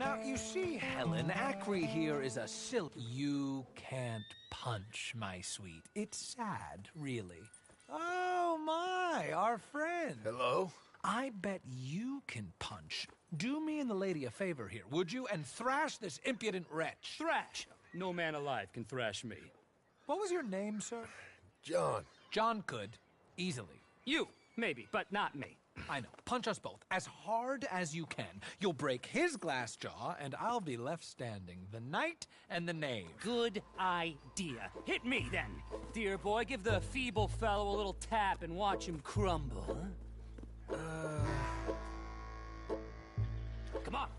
Now, you see, Helen, Acri here is a silly. You can't punch, my sweet. It's sad, really. Oh, my, our friend. Hello? I bet you can punch. Do me and the lady a favor here, would you? And thrash this impudent wretch. Thrash! No man alive can thrash me. What was your name, sir? John. John could. Easily. You, maybe, but not me. I know. Punch us both. As hard as you can. You'll break his glass jaw, and I'll be left standing. The knight and the knave. Good idea. Hit me, then. Dear boy, give the feeble fellow a little tap and watch him crumble, huh? Come on.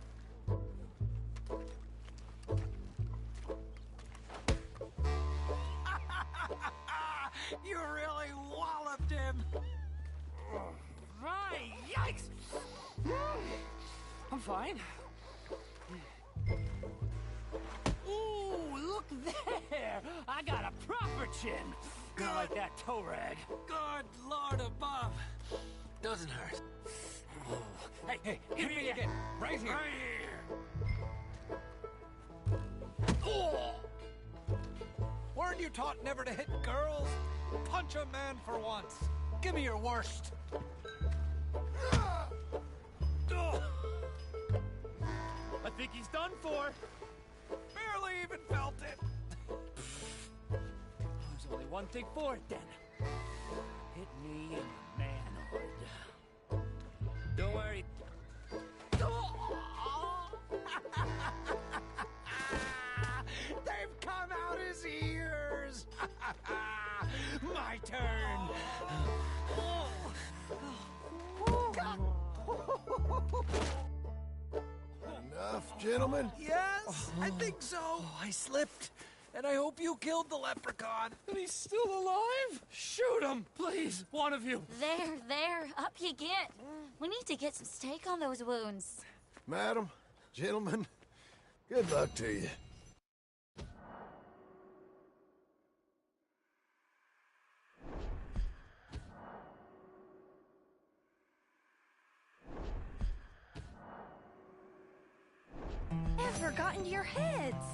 You really walloped him. Right, yikes! I'm fine. Ooh, look there! I got a proper chin. Not like that toe rag. Good Lord above. Doesn't hurt. Oh. Hey, hit me again. Right here. Right here. Oh. Weren't you taught never to hit girls? Punch a man for once. Give me your worst. I think he's done for. Barely even felt it. There's only one thing for it, then. Hit me in the manhood. Don't worry. They've come out his ears. My turn. Enough, gentlemen? Yes, I think so. Oh, I slipped. And I hope you killed the leprechaun. And he's still alive? Shoot him, please, one of you. There, up you get. We need to get some steak on those wounds. Madam, gentlemen, good luck to you. Ever got into your heads?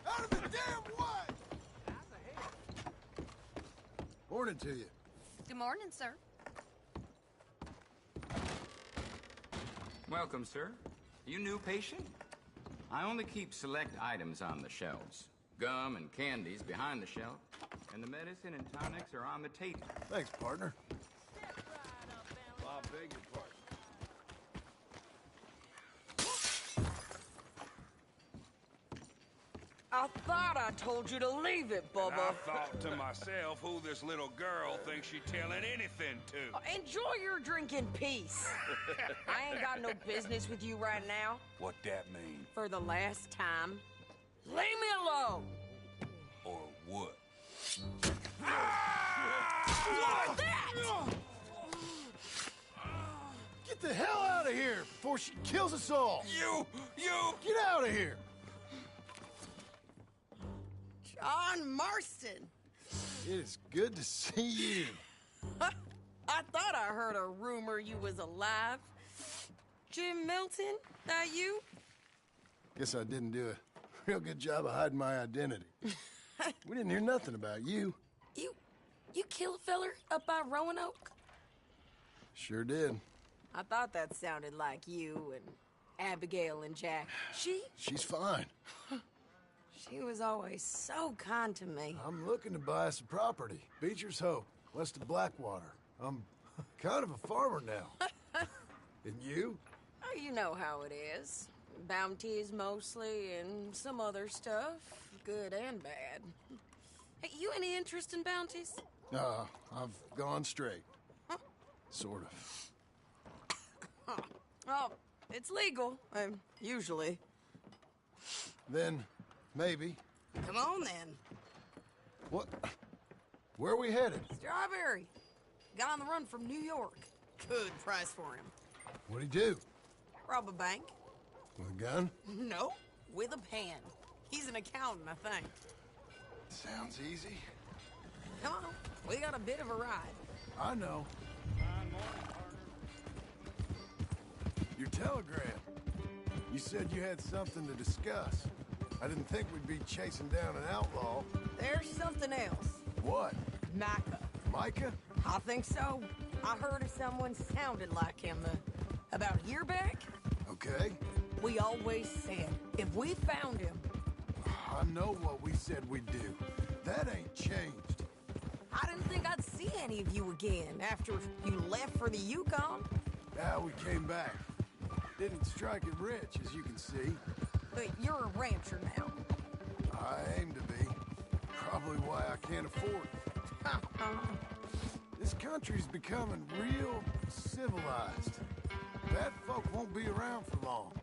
Out of the damn way! Morning to you. Good morning, sir. Welcome, sir. You new patient? I only keep select items on the shelves. Gum and candies behind the shelf, and the medicine and tonics are on the table. Thanks, partner. I beg your pardon. I thought I told you to leave it, Bubba. And I thought to myself who this little girl thinks she's telling anything to. Enjoy your drink in peace. I ain't got no business with you right now. What that mean? For the last time, leave me alone. Or what? What's that? Get the hell out of here before she kills us all! You! Get out of here! John Marston. It is good to see you. I thought I heard a rumor you was alive. Jim Milton, that you? Guess I didn't do a real good job of hiding my identity. We didn't hear nothing about you. You kill a feller up by Roanoke? Sure did. I thought that sounded like you and Abigail and Jack. She's fine. She was always so kind to me. I'm looking to buy some property. Beecher's Hope, west of Blackwater. I'm kind of a farmer now. And you? Oh, you know how it is. Bounties mostly, and some other stuff, good and bad. Hey, you any interest in bounties? I've gone straight. Huh? Sort of. Oh, it's legal, usually. Then, maybe. Come on, then. What? Where are we headed? Strawberry. Got on the run from New York. Good price for him. What'd he do? Rob a bank? With a gun? No, with a pen. He's an accountant, I think. Sounds easy. Come on, we got a bit of a ride. I know. Your telegram. You said you had something to discuss. I didn't think we'd be chasing down an outlaw. There's something else. What? Micah. Micah? I think so. I heard of someone sounded like him about a year back. Okay. We always said, if we found him... I know what we said we'd do. That ain't changed. I didn't think I'd see any of you again after you left for the Yukon. Now we came back. Didn't strike it rich, as you can see. But you're a rancher now. I aim to be. Probably why I can't afford it. This country's becoming real civilized. Bad folk won't be around for long.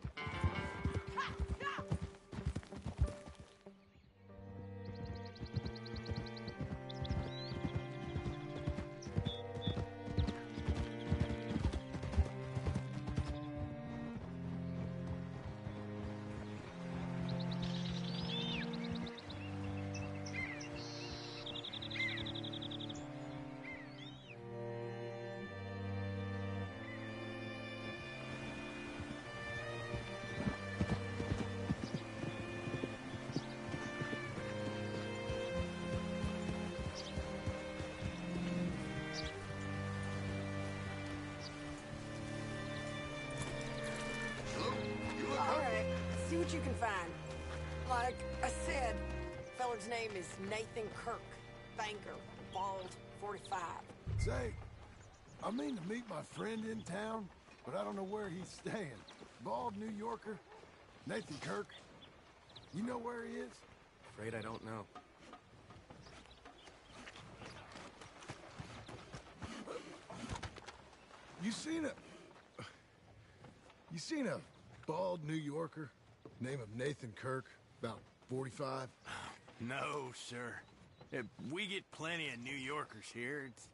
See what you can find. Like I said, feller's name is Nathan Kirk. Banker, bald, 45. Say, I mean to meet my friend in town, but I don't know where he's staying. Bald New Yorker, Nathan Kirk. You know where he is? Afraid I don't know. You seen a bald New Yorker? Name of Nathan Kirk, about 45? No, sir. We get plenty of New Yorkers here. It's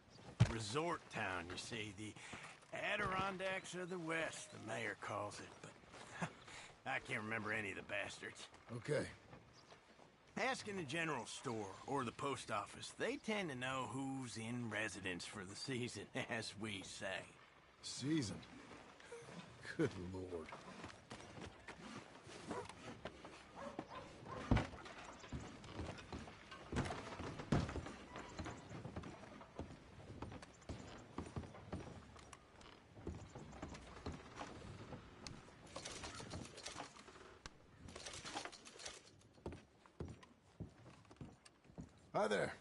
resort town, you see. The Adirondacks of the West, the mayor calls it, but I can't remember any of the bastards. Okay. Ask in the general store or the post office. They tend to know who's in residence for the season, as we say. Season? Good Lord. Hi there.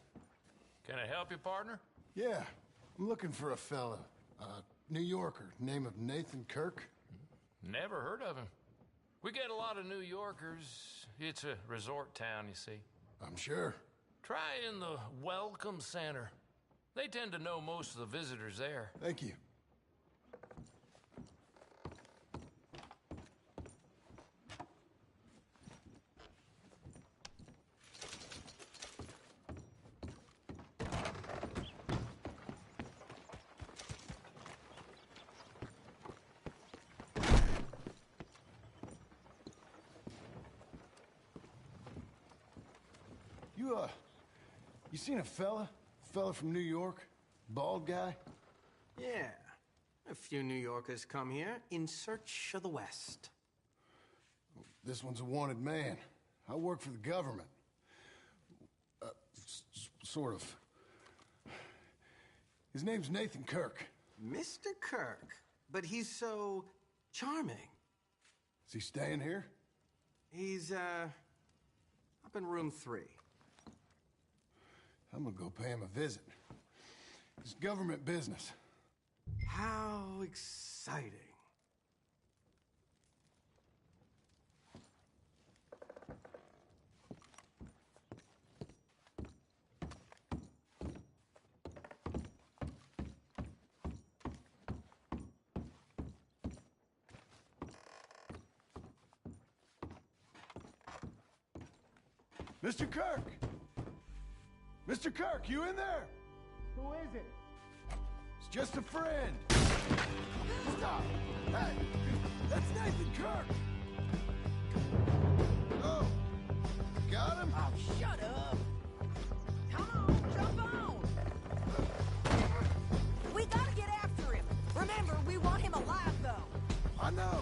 Can I help you, partner? Yeah, I'm looking for a fella. New Yorker, name of Nathan Kirk. Never heard of him. We get a lot of New Yorkers. It's a resort town, you see. I'm sure. Try in the Welcome Center. They tend to know most of the visitors there. Thank you. You seen a fella? Fella from New York? Bald guy? Yeah. A few New Yorkers come here in search of the West. This one's a wanted man. I work for the government. Sort of. His name's Nathan Kirk. Mr. Kirk? But he's so charming. Is he staying here? He's, up in room 3. I'm gonna go pay him a visit. It's government business. How exciting. Mr. Kirk! Mr. Kirk, you in there? Who is it? It's just a friend. Stop! Hey! That's Nathan Kirk! Oh! Got him? Oh, shut up! Come on, jump on! We gotta get after him. Remember, we want him alive, though. I know.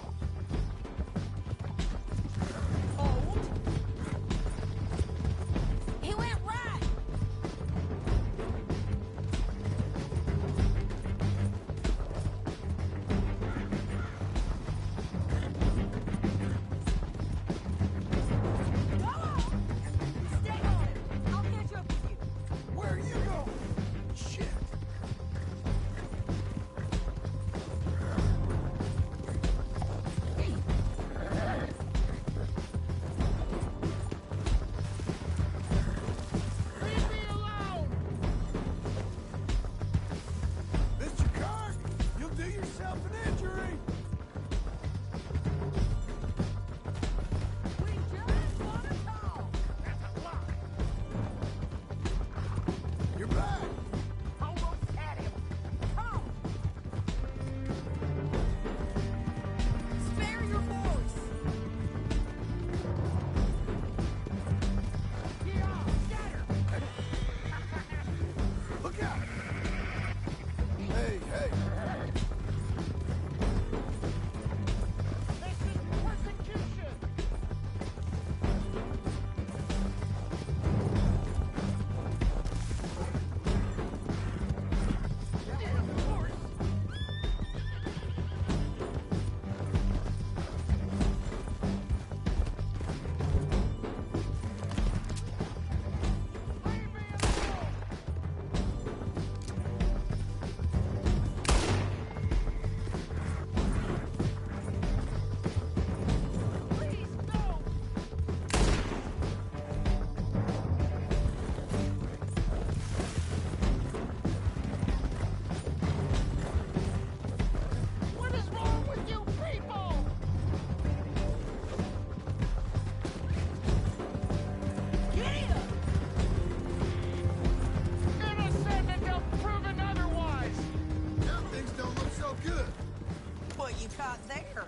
You're back! Almost had him. Come! Spare your voice! Yeah, get her! Look out! Hey, hey! This is persecution! Damn horse! Leave me alone! Please, no! What is wrong with you people? Get him! Innocent until proven otherwise! Now things don't look so good. What you got there?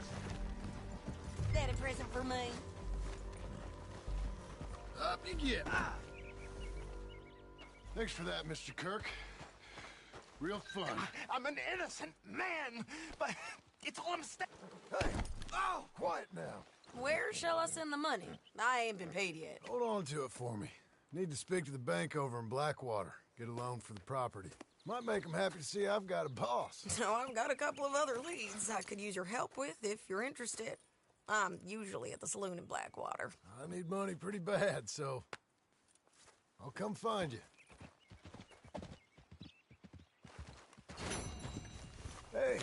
That a present for me? Up you get. Thanks for that, Mr. Kirk. Real fun. I'm an innocent man, but it's all a mistake. Hey! Oh! Quiet now. Where shall I send the money? I ain't been paid yet. Hold on to it for me. Need to speak to the bank over in Blackwater. Get a loan for the property. Might make them happy to see I've got a boss. So I've got a couple of other leads I could use your help with if you're interested. I'm usually at the saloon in Blackwater. I need money pretty bad, so I'll come find you. Hey.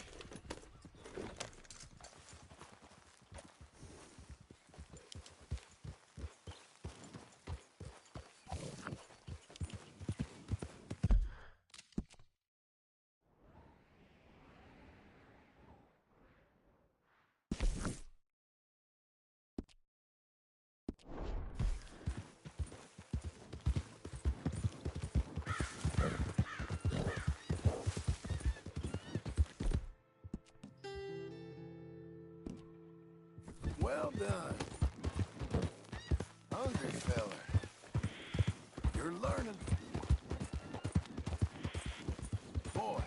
Well done. Hungry fella. You're learning. Boy.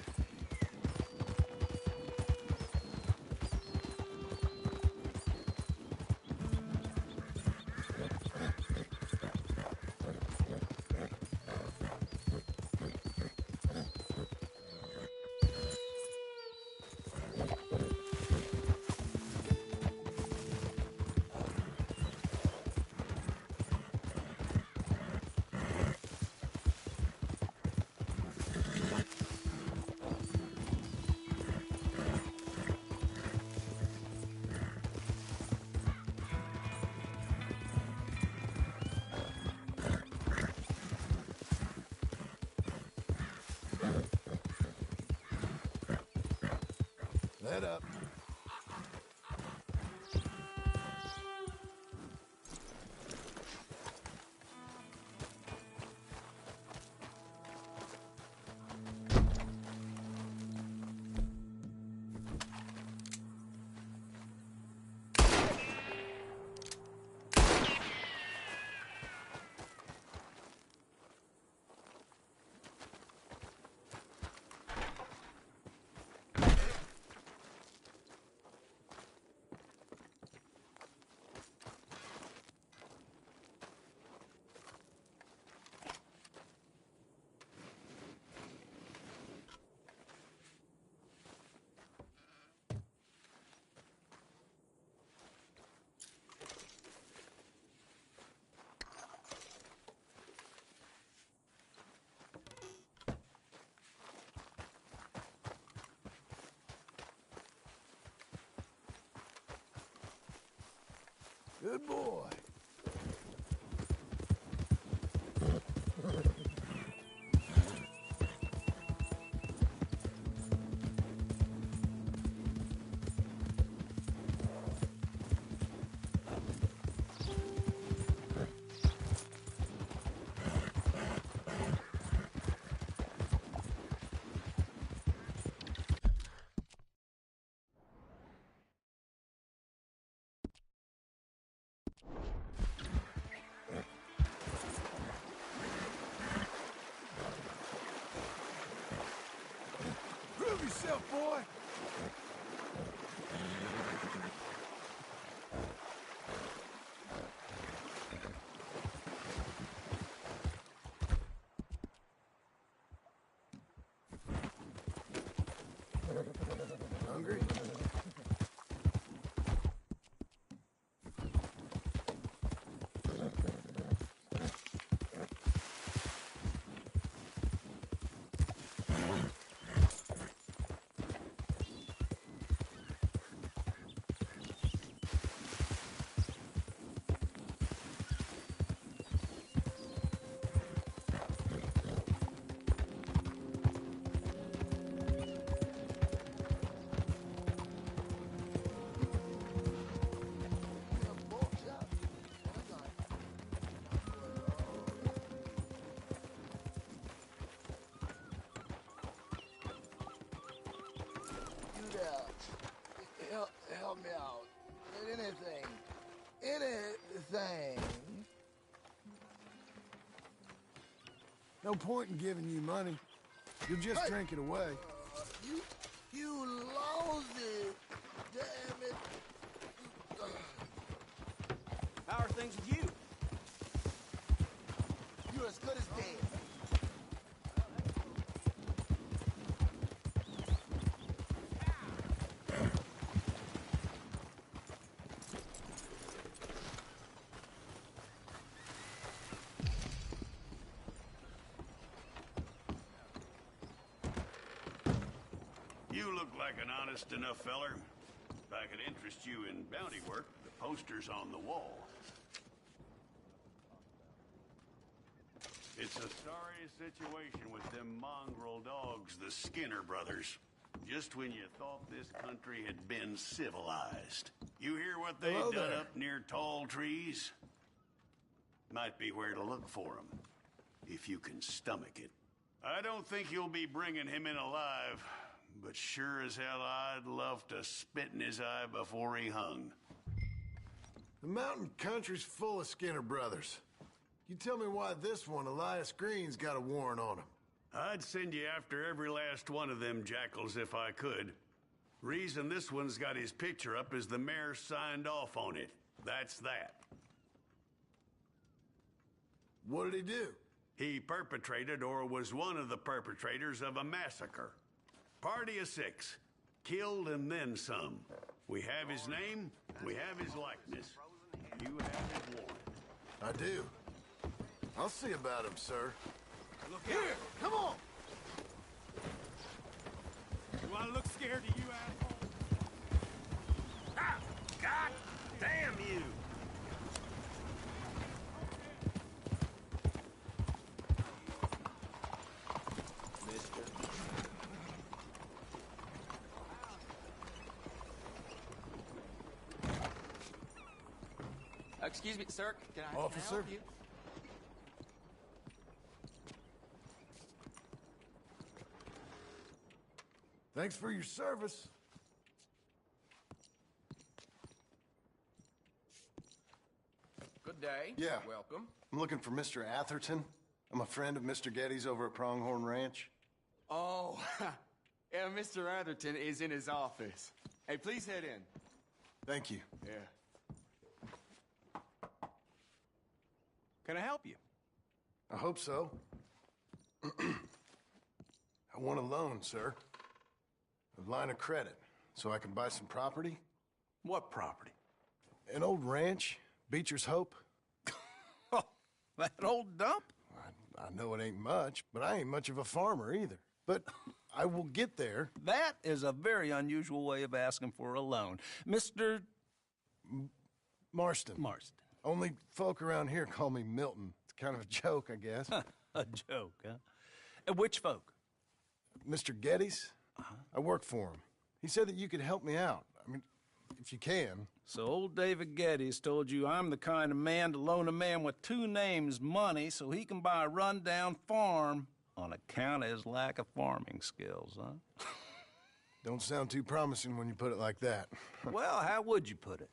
Let up. Good boy. yourself, boy! Hungry? Help me out. Anything. Anything. No point in giving you money. You'll just drink it away. You lousy. Damn it. How are things with you? You're as good as dead. You look like an honest enough feller. If I could interest you in bounty work, the poster's on the wall. It's a sorry situation with them mongrel dogs, the Skinner brothers. Just when you thought this country had been civilized. You hear what they done up near tall trees? Might be where to look for them, if you can stomach it. I don't think you'll be bringing him in alive, but sure as hell I'd love to spit in his eye before he hung. The mountain country's full of Skinner brothers. You tell me why this one, Elias Green's got a warrant on him. I'd send you after every last one of them jackals if I could. Reason this one's got his picture up is the mayor signed off on it. That's that. What did he do? He perpetrated or was one of the perpetrators of a massacre. Party of 6. Killed and then some. We have his name, we have his likeness. You have his warrant. I do. I'll see about him, sir. Look Here, come on! Do I look scared to you, asshole? Ah! God damn you! Excuse me, sir. Can I Officer? help you? Thanks for your service. Good day. Yeah. Welcome. I'm looking for Mr. Atherton. I'm a friend of Mr. Getty's over at Pronghorn Ranch. Oh, yeah, Mr. Atherton is in his office. Hey, please head in. Thank you. Yeah. Can I help you? I hope so. I want a loan, sir. A line of credit, so I can buy some property. What property? An old ranch, Beecher's Hope. Oh, that old dump? I know it ain't much, but I ain't much of a farmer either. But I will get there. That is a very unusual way of asking for a loan. Mr. Marston. Marston. Only folk around here call me Milton. It's kind of a joke, I guess. A joke, huh? And which folk? Mr. Getty's. I work for him. He said that you could help me out. I mean, if you can. So old David Getty's told you I'm the kind of man to loan a man with two names money so he can buy a rundown farm on account of his lack of farming skills, huh? Don't sound too promising when you put it like that. Well, how would you put it?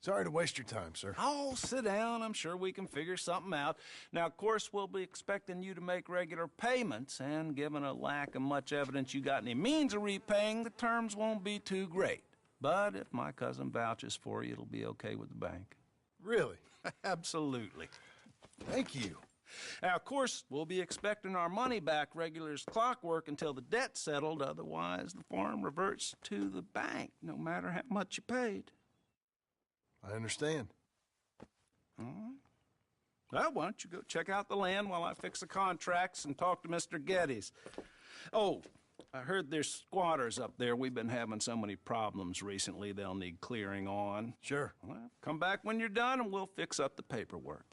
Sorry to waste your time, sir. Oh, sit down. I'm sure we can figure something out. Now, of course, we'll be expecting you to make regular payments, and given a lack of much evidence you got any means of repaying, the terms won't be too great. But if my cousin vouches for you, it'll be okay with the bank. Really? Absolutely. Thank you. Now, of course, we'll be expecting our money back regular as clockwork until the debt's settled. Otherwise, the farm reverts to the bank, no matter how much you paid. I understand. All right. Well, why don't you go check out the land while I fix the contracts and talk to Mr. Geddes. Oh, I heard there's squatters up there. We've been having so many problems recently, they'll need clearing on. Sure. Well, come back when you're done and we'll fix up the paperwork.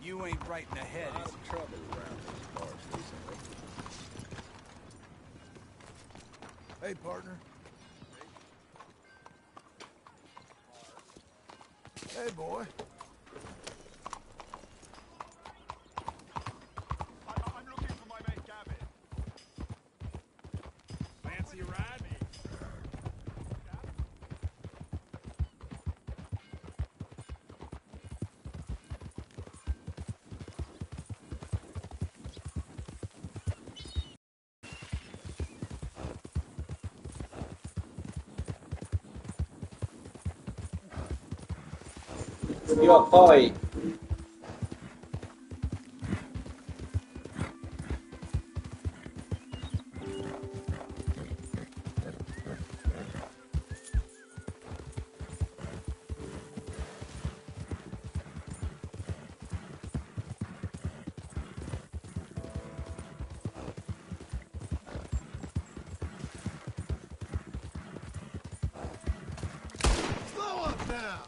You ain't right in the head. A lot of trouble around these parts recently. Hey, partner. Hey, boy. I'm looking for my mate Gavin. Fancy a ride? Yo, boy. Slow up now!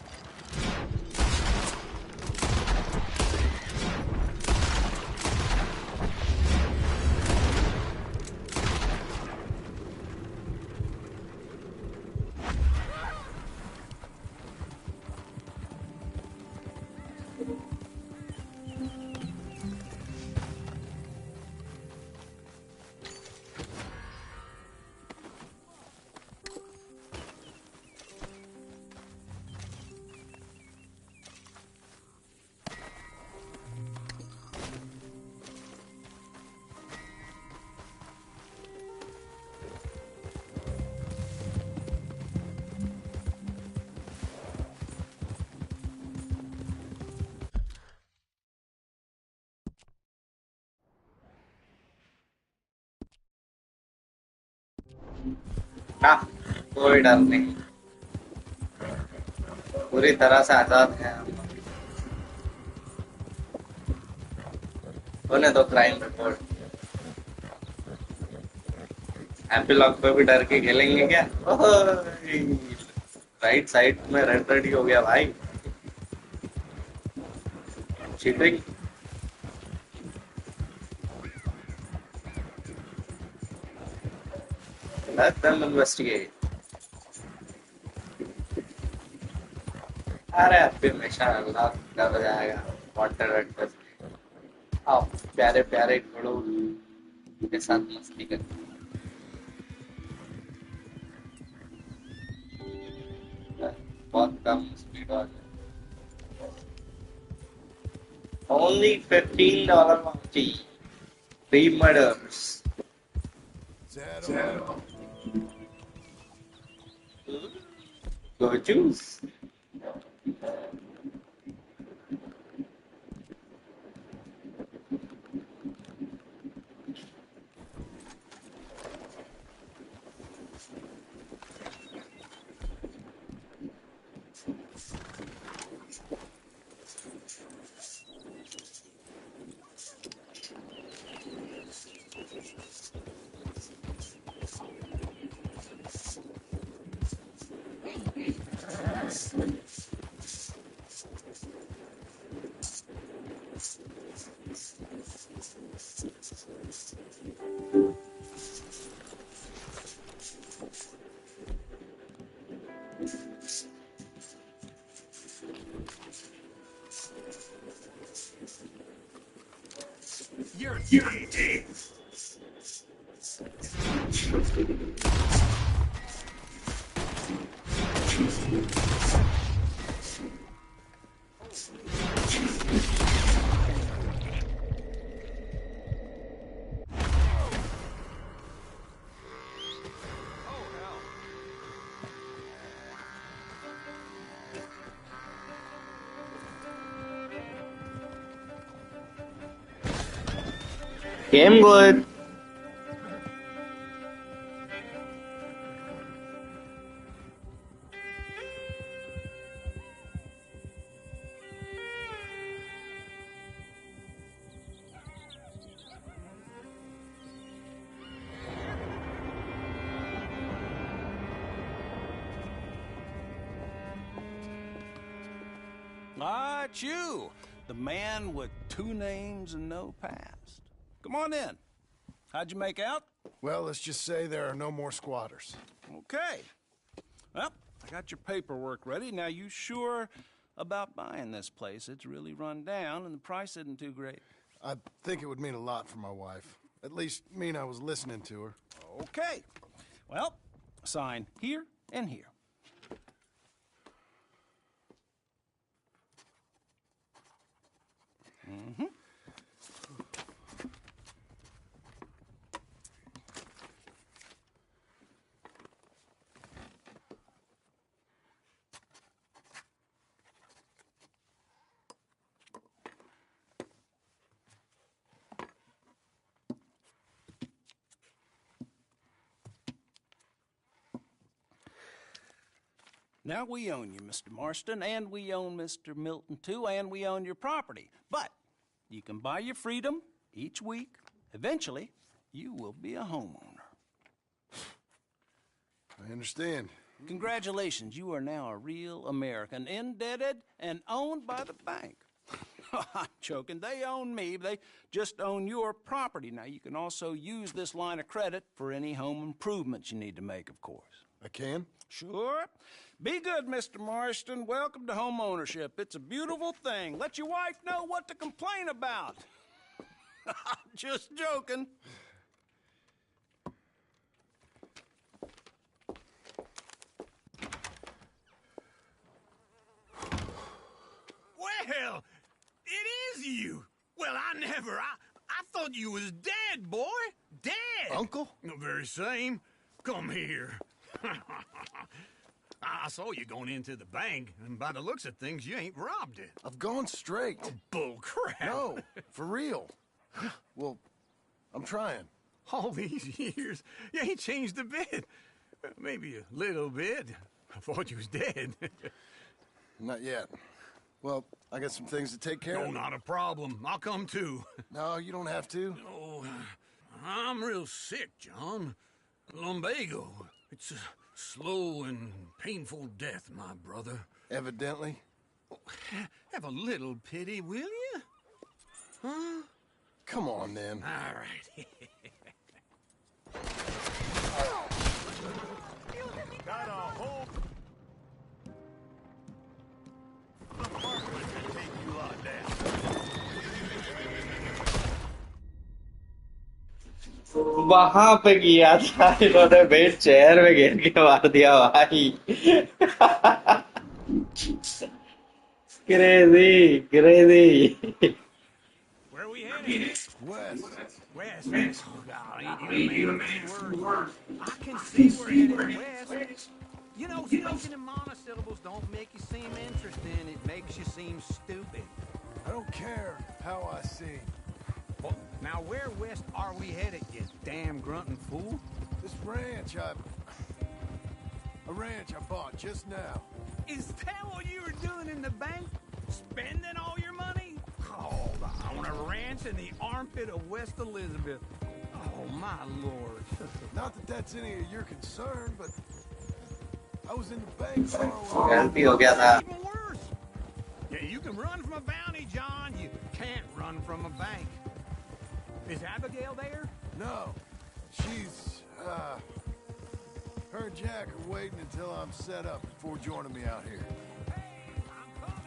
ना कोई डर नहीं, पूरी तरह से आजाद हैं हम। होने दो क्राइम रिपोर्ट। एपिलॉग पे भी डर के खेलेंगे क्या? राइट साइड में रेड रेडी हो गया भाई। चीटिंग। Let them investigate. अरे अभी हमेशा अल्लाह कर जाएगा। Wanted address. आप प्यारे प्यारे घोड़ों के साथ मस्ती करते। बहुत कम स्पीड वाले। Only $15 bounty. 3 murders. Go choose. You're dead. Game good. Ah, it's you, the man with 2 names and no past. Come on in. How'd you make out? Well, let's just say there are no more squatters. Okay. Well, I got your paperwork ready. Now, you sure about buying this place? It's really run down, and the price isn't too great. I think it would mean a lot for my wife. At least mean I was listening to her. Okay. Well, sign here and here. Mm-hmm. Now we own you, Mr. Marston, and we own Mr. Milton, too, and we own your property. But you can buy your freedom each week. Eventually, you will be a homeowner. I understand. Congratulations, you are now a real American, indebted and owned by the bank. I'm joking. They own me. They just own your property. Now, you can also use this line of credit for any home improvements you need to make, of course. I can? Sure. Be good, Mr. Marston. Welcome to home ownership. It's a beautiful thing. Let your wife know what to complain about. Just joking. Well, it is you. Well, I thought you was dead, boy. Dead. Uncle? The very same. Come here. I saw you going into the bank, and by the looks of things, you ain't robbed it. I've gone straight. Oh, bull crap. No, for real. Well, I'm trying. All these years, you ain't changed a bit. Maybe a little bit. I thought you was dead. Not yet. Well, I got some things to take care of. No, not a problem. I'll come too. No, you don't have to. Oh, I'm real sick, John. Lumbago. It's a slow and painful death, my brother. Evidently. Have a little pity, will you? Huh? Come on, then. All right. Got a whole... वहां पे किया था इन्होंने bed chair में घेर के मार दिया भाई crazy crazy Where are we heading? West. West. Oh, God, ain't even made it worse. I can see we're headed west. You know, speaking in monosyllables don't make you seem interesting. It makes you seem stupid. I don't care how I sing. Well, now where west are we headed, you damn grunting fool? This ranch a ranch I bought just now. Is that what you were doing in the bank? Spending all your money? Oh, on a ranch in the armpit of West Elizabeth. Oh, my lord. Not that that's any of your concern, but I was in the bank for a गलती हो गया था Even worse. Yeah, you can run from a bounty, John. You can't run from a bank. Is Abigail there? No. She's, her and Jack are waiting until I'm set up before joining me out here. Hey, I'm coming.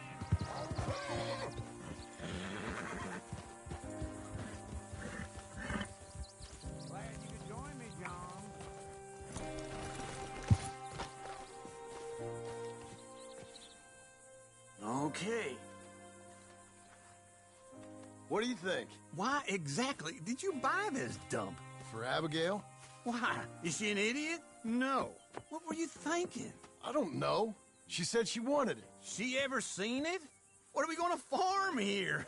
What do you think? Why exactly did you buy this dump? For Abigail? Why? Is she an idiot? No. What were you thinking? I don't know. She said she wanted it. She ever seen it? What are we gonna farm here?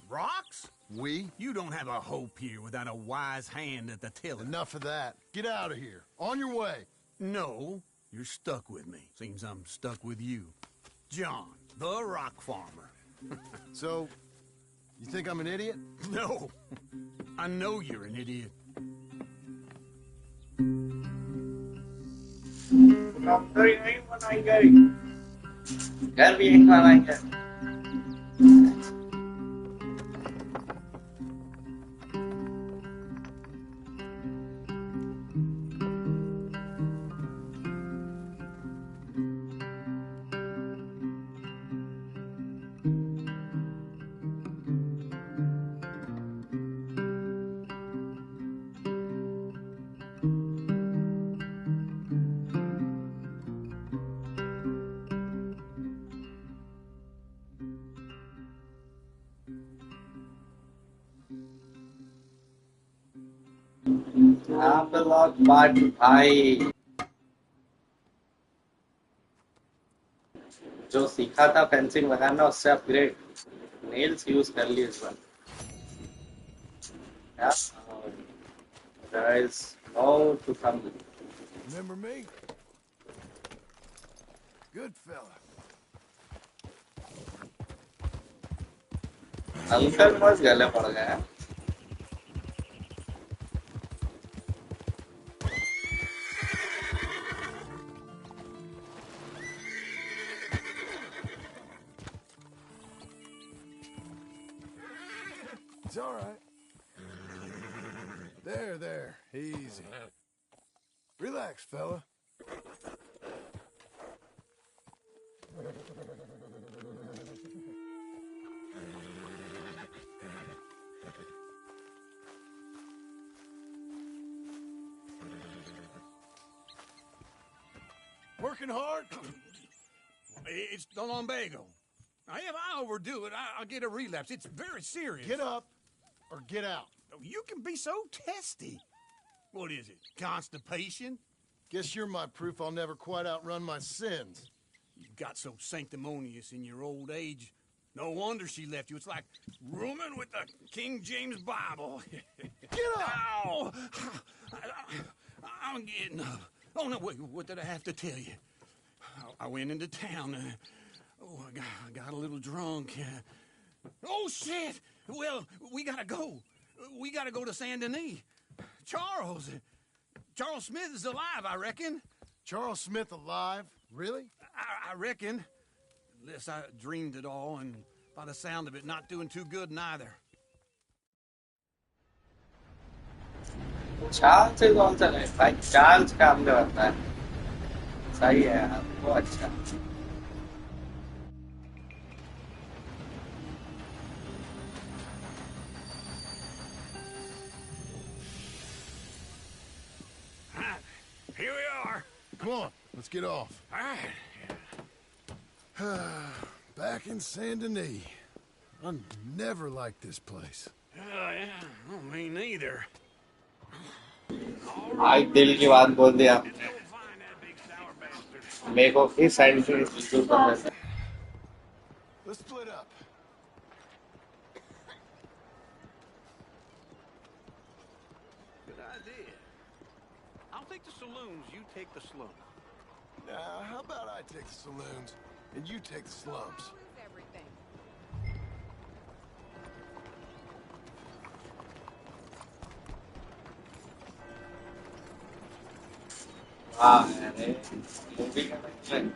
Rocks? We? You don't have a hope here without a wise hand at the tiller. Enough of that. Get out of here. On your way. No, you're stuck with me. Seems I'm stuck with you. John, the rock farmer. So, you think I'm an idiot? No. I know you're an idiot. Doctor नहीं बनाई गई घर भी यही बनाएंगे Epilogue Part 5 जो सीखा था फेंसिंग लगाना उससे अपग्रेड नेल्स यूज कर लिए इस बार there is more to come. Remember me? Good fella. Uncle बस गले पड़ गए It's all right. There. Easy. Relax, fella. Working hard? It's the lumbago. Now, if I overdo it, I'll get a relapse. It's very serious. Get up or get out. You can be so testy. What is it, constipation? Guess you're my proof I'll never quite outrun my sins. You got so sanctimonious in your old age. No wonder she left you. It's like rooming with the King James Bible. Get up! Ow! I'm getting up. Oh, no, wait, what did I have to tell you? I went into town. I got a little drunk. Oh, shit! Well, we gotta go. We gotta go to Saint Denis. Charles Smith is alive, I reckon. Charles Smith alive? Really? I reckon. Unless I dreamed it all, and by the sound of it, not doing too good neither. Charles से कौन सा है भाई Charles काम करता है सही है यार वो अच्छा Here we are. Come on, let's get off. All right. Back in Saint Denis. I never liked this place. Yeah, oh, me neither. आज दिल की बात बोल दिया मेरे को भी साइड से शुरू करना है Let's split up. Good idea. I'll take the saloons, you take the slums. Now, how about I take the saloons and you take the slums? हाँ यार मूवी का मतलब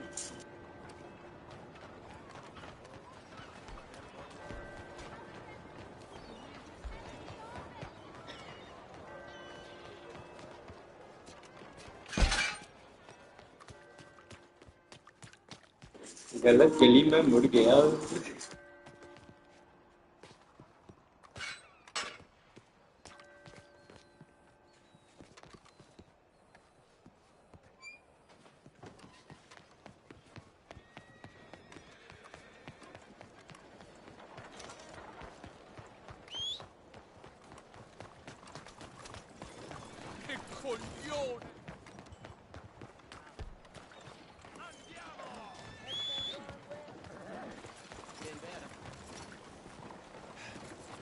गलत गली में मुड़ गया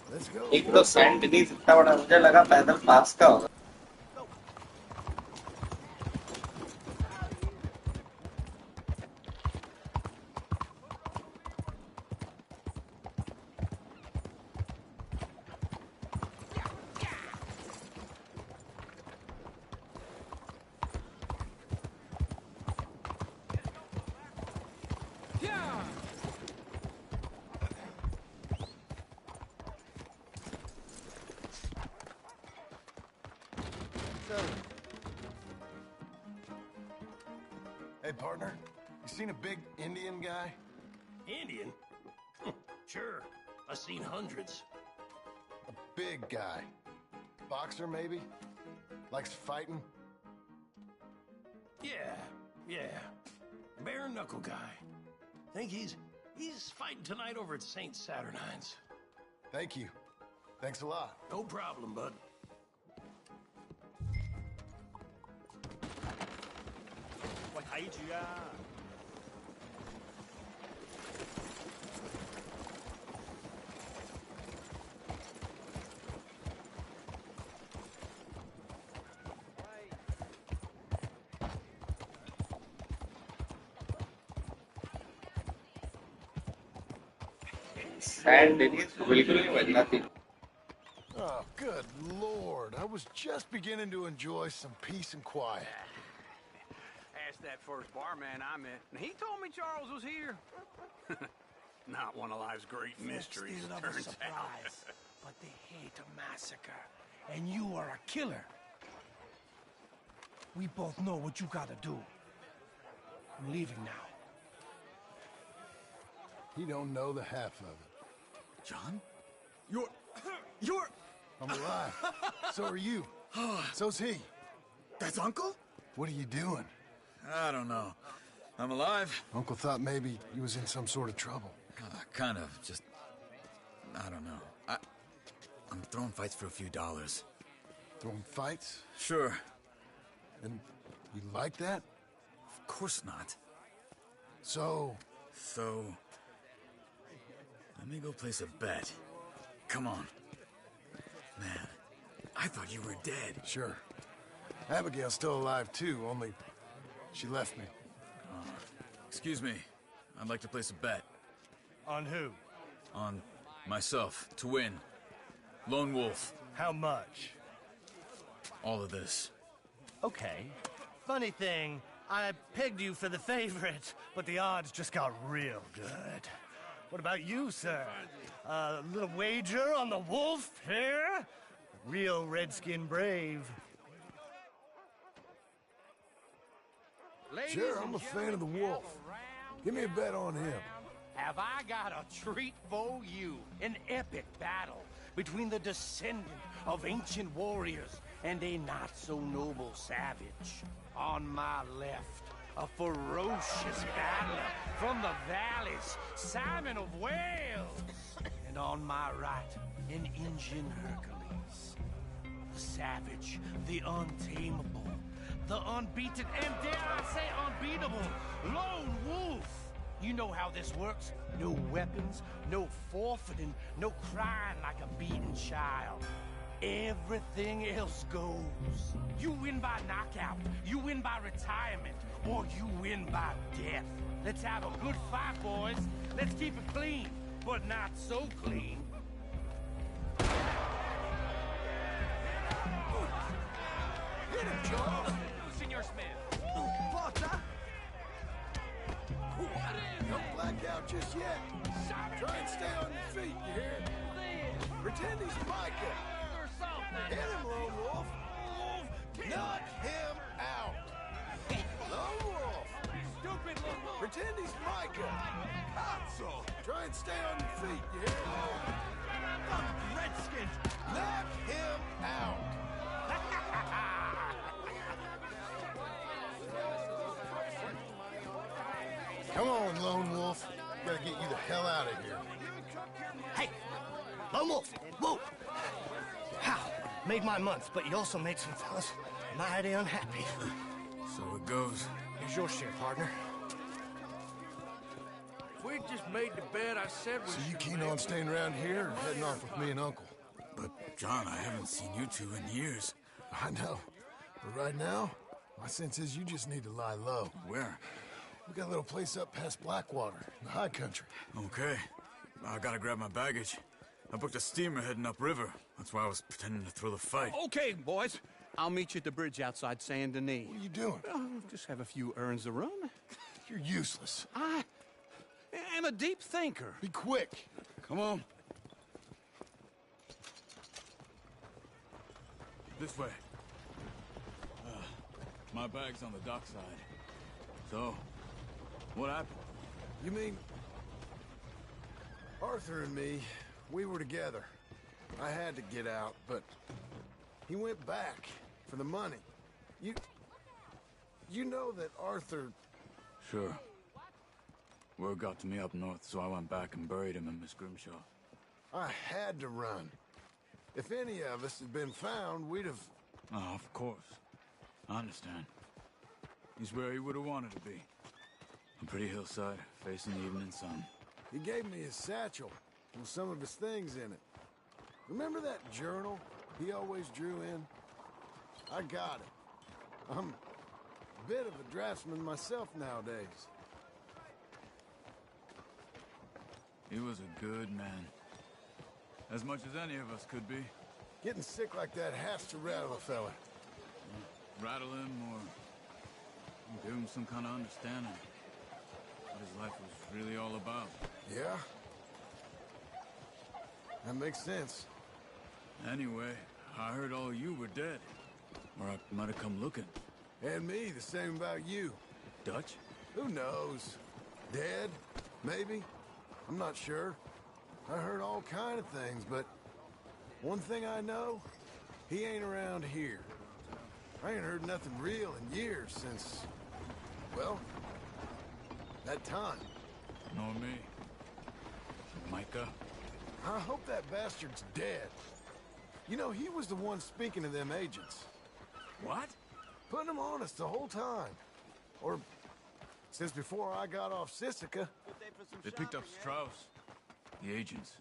Let's go. एक तो सैंड बीनीथ इतना बड़ा मुझे लगा पैदल पास का होगा. Hey, partner, you seen a big Indian guy? Indian? Sure. I've seen hundreds. A big guy. Boxer, maybe? Likes fighting? Yeah. Bare knuckle guy. Think he's fighting tonight over at St. Saturnine's. Thank you. Thanks a lot. No problem, bud. Sand beneath बिल्कुल नहीं बजना थी. Oh, good Lord. I was just beginning to enjoy some peace and quiet. Asked that first barman I met, and he told me Charles was here. Not one of life's great mysteries, Still turns a surprise, but they hate a massacre, and you are a killer. We both know what you gotta do. I'm leaving now. He don't know the half of it. John? You're... I'm alive. So are you. So's he. That's Uncle? What are you doing? I don't know. I'm alive. Uncle thought maybe he was in some sort of trouble. Kind of. Just... I don't know. I'm throwing fights for a few dollars. Throwing fights? Sure. And you like that? Of course not. So... Let me go place a bet. Come on. Man, I thought you were dead. Sure. Abigail's still alive, too, only she left me. Excuse me. I'd like to place a bet. On who? On myself, to win. Lone Wolf. How much? All of this. Okay. Funny thing, I pegged you for the favorite, but the odds just got real good. What about you, sir? A little wager on the wolf here? Real redskin brave. Sure, I'm a fan of the wolf. Give me a bet on him. Have I got a treat for you? An epic battle between the descendant of ancient warriors and a not-so-noble savage. On my left, a ferocious battler from the valleys, Simon of Wales. And on my right, an Indian Hercules. The savage, the untamable, the unbeaten, and dare I say unbeatable, Lone Wolf. You know how this works. No weapons, no forfeiting, no crying like a beaten child. Everything else goes. You win by knockout, you win by retirement, or you win by death. Let's have a good fight, boys. Let's keep it clean, but not so clean. Hit him, Charles! Senor Smith. Potter! Don't black out just yet. Try and stay on your feet, you hear? Pretend he's Micah. Hit him, Lone Wolf. Knock him out. Lone Wolf. Stupid Lone Wolf. Pretend he's Micah. Cazzo. Try and stay on your feet, you hear? Redskins. Knock him out. Come on, Lone Wolf. Gotta get you the hell out of here. Hey, Lone Wolf, move. How? Made my month, but you also made some fellas mighty unhappy. So it goes. Here's your share, partner. If we just made the bed, I said we So you should keen make. on staying around here or heading off with me and Uncle? But, John, I haven't seen you two in years. I know. But right now, my sense is you just need to lie low. Where? We got a little place up past Blackwater, in the high country. Okay. I gotta grab my baggage. I booked a steamer heading upriver. That's why I was pretending to throw the fight. Okay, boys. I'll meet you at the bridge outside Saint Denis. What are you doing? Just have a few errands to run. You're useless. I am a deep thinker. Be quick. Come on. This way. My bag's on the dockside. So, what happened? You mean... Arthur and me, we were together. I had to get out, but he went back for the money. You know that Arthur... Sure. Word got to me up north, so I went back and buried him in Miss Grimshaw. I had to run. If any of us had been found, we'd have... Oh, of course. I understand. He's where he would have wanted to be. A pretty hillside, facing the evening sun. He gave me his satchel with some of his things in it. Remember that journal he always drew in? I got it. I'm a bit of a draftsman myself nowadays. He was a good man. As much as any of us could be. Getting sick like that has to rattle a fella. Rattle him or give him some kind of understanding. What his life was really all about. Yeah? That makes sense. Anyway, I heard all you were dead. Or I might have come looking. And me, the same about you. Dutch? Who knows? Dead? Maybe? I'm not sure. I heard all kind of things, but one thing I know, he ain't around here. I ain't heard nothing real in years since, well, that time. Nor me. Micah? I hope that bastard's dead. You know, he was the one speaking to them agents. What? Putting them on us the whole time. Or since before I got off Sisika. They picked up Strauss. The agents.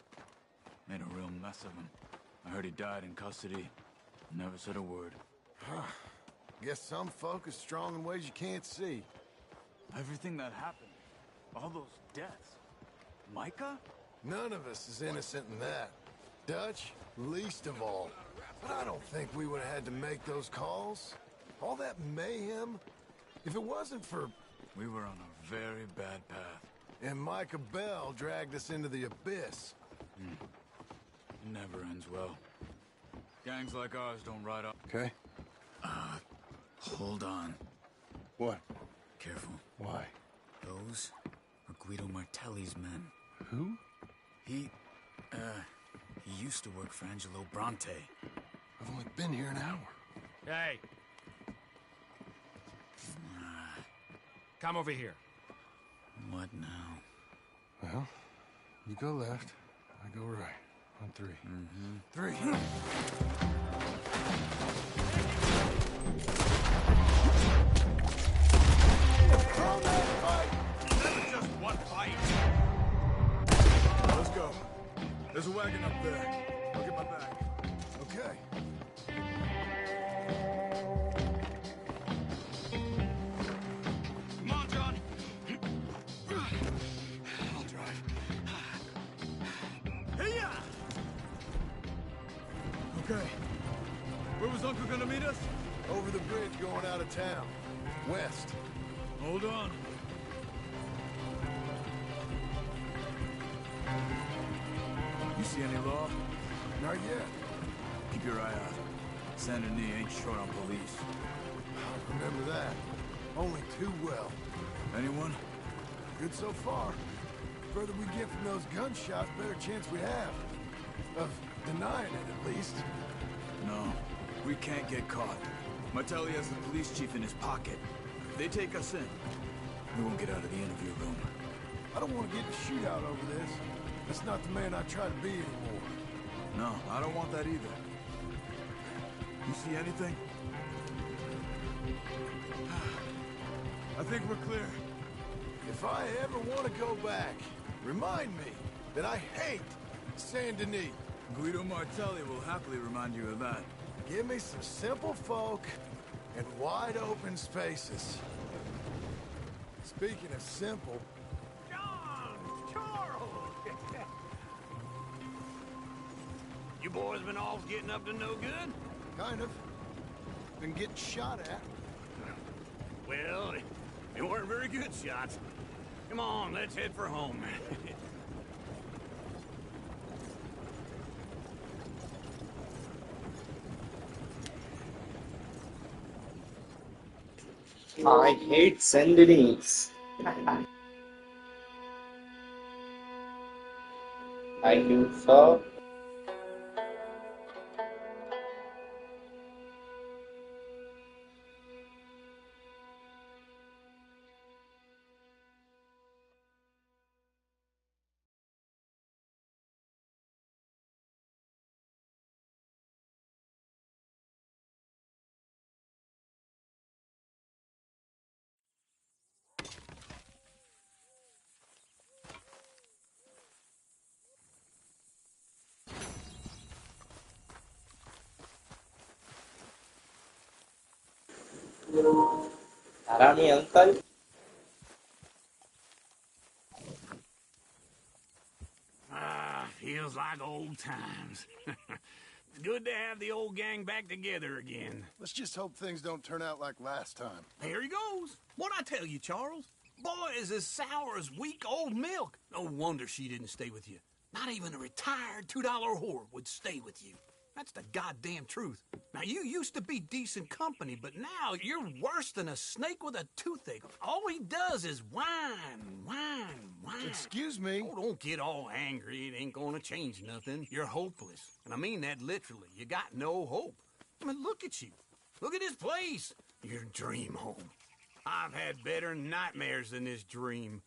Made a real mess of him. I heard he died in custody. Never said a word. Guess some folk is strong in ways you can't see. Everything that happened. All those deaths. Micah? None of us is innocent in that. Dutch, least of all. But I don't think we would have had to make those calls. All that mayhem. If it wasn't for... We were on a very bad path. And Micah Bell dragged us into the abyss. Never ends well. Gangs like ours don't ride up. Okay. Hold on. What? Careful. Why? Those are Guido Martelli's men. Who? He used to work for Angelo Bronte. I've only been here an hour. Hey. Come over here. What now? Well, you go left, I go right. On three. Three. Never just one fight. Let's go. There's a wagon up there. I'll get my bag. Okay. Come on, John. I'll drive. Hey-ya! Okay. Where was Uncle gonna meet us? Over the bridge going out of town. West. Hold on. You see any law? Not yet. Keep your eye out. Saint Denis ain't short on police. Remember that. Only too well. Anyone? Good so far. Further we get from those gunshots, better chance we have. Of denying it, at least. No. We can't get caught. Martelli has the police chief in his pocket. If they take us in, we won't get out of the interview room. I don't want to get in a shootout over this. That's not the man I try to be anymore. No, I don't want that either. You see anything? I think we're clear. If I ever want to go back, remind me that I hate Saint Denis. Guido Martelli will happily remind you of that. Give me some simple folk and wide open spaces. Speaking of simple... John! Charles! You boys been all getting up to no good? Kind of. Been getting shot at. Well, they weren't very good shots. Come on, let's head for home. I hate Saint Denis. I do so. Harami uncle. Feels like old times. It's good to have the old gang back together again. Let's just hope things don't turn out like last time. Here he goes. What'd I tell you, Charles? Boy is as sour as weak old milk. No wonder she didn't stay with you. Not even a retired $2 whore would stay with you. That's the goddamn truth. Now, you used to be decent company, but now you're worse than a snake with a toothache. All he does is whine. Excuse me? Oh, don't get all angry. It ain't gonna change nothing. You're hopeless. And I mean that literally. You got no hope. I mean, look at you. Look at this place. Your dream home. I've had better nightmares than this dream.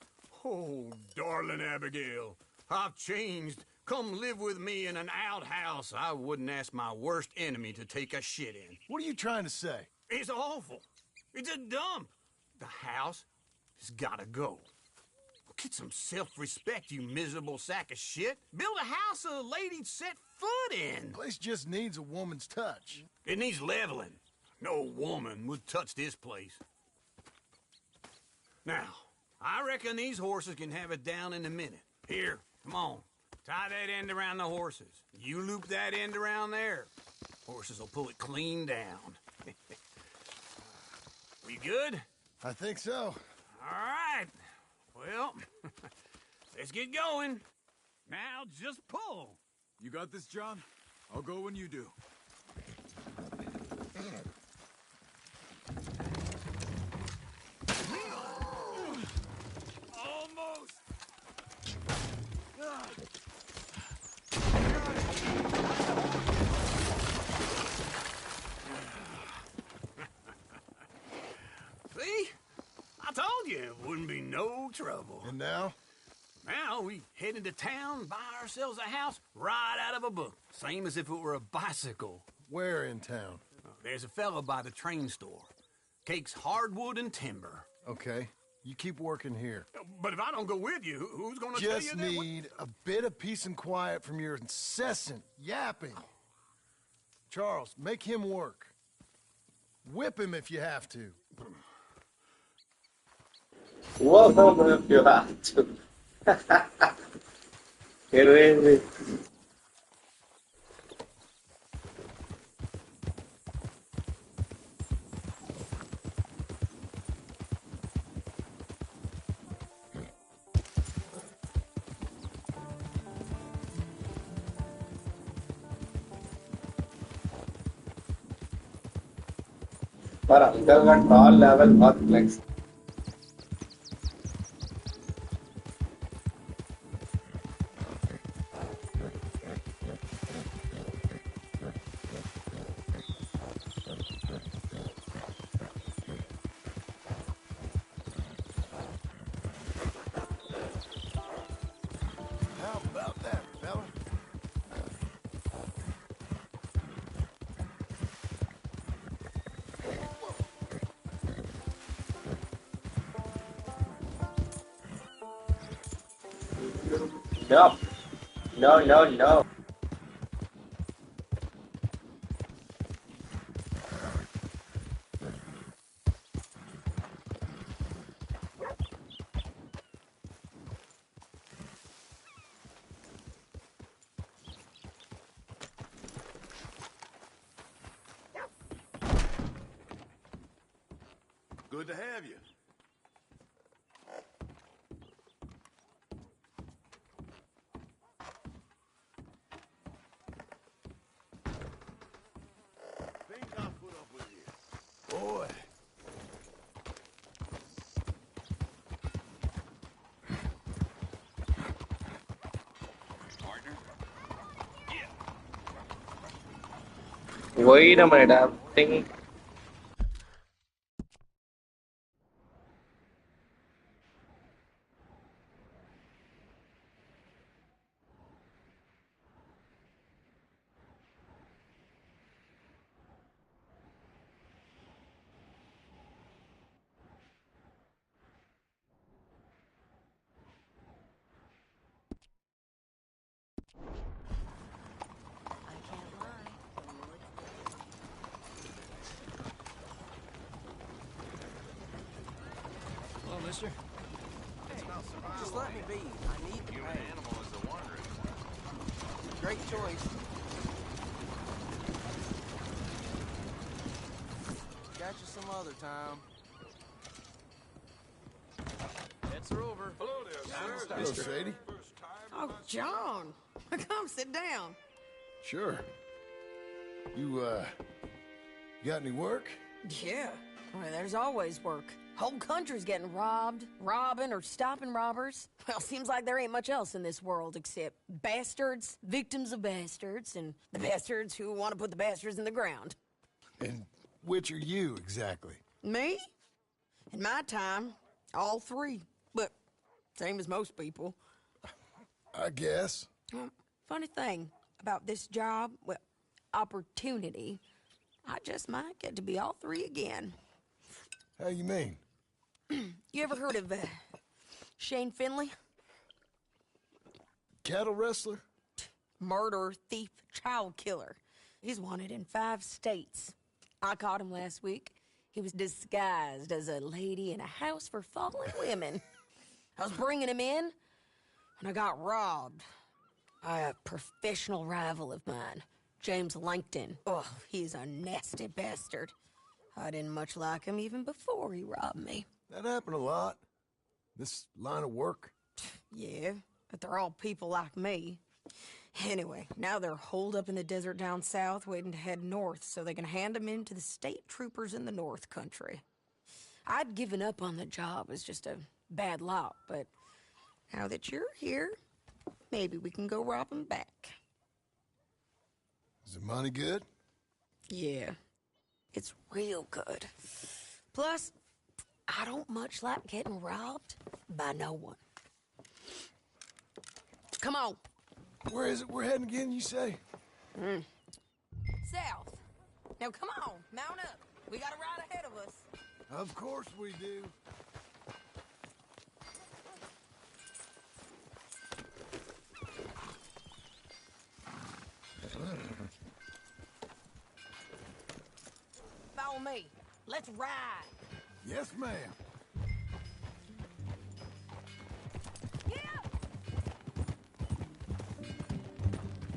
Oh, darling Abigail, I've changed. Come live with me in an outhouse I wouldn't ask my worst enemy to take a shit in. What are you trying to say? It's awful. It's a dump. The house has gotta go. Get some self-respect, you miserable sack of shit. Build a house a lady'd set foot in. The place just needs a woman's touch. It needs leveling. No woman would touch this place. Now, I reckon these horses can have it down in a minute. Here, come on. Tie that end around the horses. You loop that end around there. Horses will pull it clean down. We good? I think so. All right. Well, let's get going. Now just pull. You got this, John? I'll go when you do. Almost. See? I told you it wouldn't be no trouble. And now? Now we head into town, buy ourselves a house right out of a book. Same as if it were a bicycle. Where in town? There's a fella by the train store. Cakes hardwood and timber. Okay. You keep working here. But if I don't go with you, who's gonna tell you Just that? need a bit of peace and quiet from your incessant yapping. Charles, make him work. Whip him if you have to. Whoa, if you have to. Crazy. For uncle got tall level workplace. How about that, fella? No. No, no, no. Good to have you. Think I'll put up with you. Boy. Partner? Wait a minute, I'm thinking. Hello, mister. Just let me be. I need to Human pay. animal is a wandering. Great choice. Catch you some other time. Bets are over. Hello there, sir. Hello, Sadie. Oh, John. Come sit down. Sure. You got any work? Yeah. Well, there's always work. Whole country's getting robbed, robbing, or stopping robbers. Well, seems like there ain't much else in this world except bastards, victims of bastards, and the bastards who want to put the bastards in the ground. And which are you, exactly? Me? In my time, all three. But same as most people. I guess. Funny thing about this job, well, opportunity, I just might get to be all three again. How you mean? You ever heard of Shane Finley? Cattle wrestler? Murderer, thief, child killer. He's wanted in 5 states. I caught him last week. He was disguised as a lady in a house for fallen women. I was bringing him in, and I got robbed by a professional rival of mine, James Langton. Oh, he's a nasty bastard. I didn't much like him even before he robbed me. That happened a lot. This line of work. Yeah, but they're all people like me. Anyway, now they're holed up in the desert down south waiting to head north so they can hand them in to the state troopers in the north country. I'd given up on the job as just a bad lot, but now that you're here, maybe we can go rob them back. Is the money good? Yeah, it's real good. Plus, I don't much like getting robbed by no one. Come on. Where is it we're heading again, you say? South. Now come on, mount up. We got a ride ahead of us. Of course we do. Follow me. Let's ride. Yes, ma'am.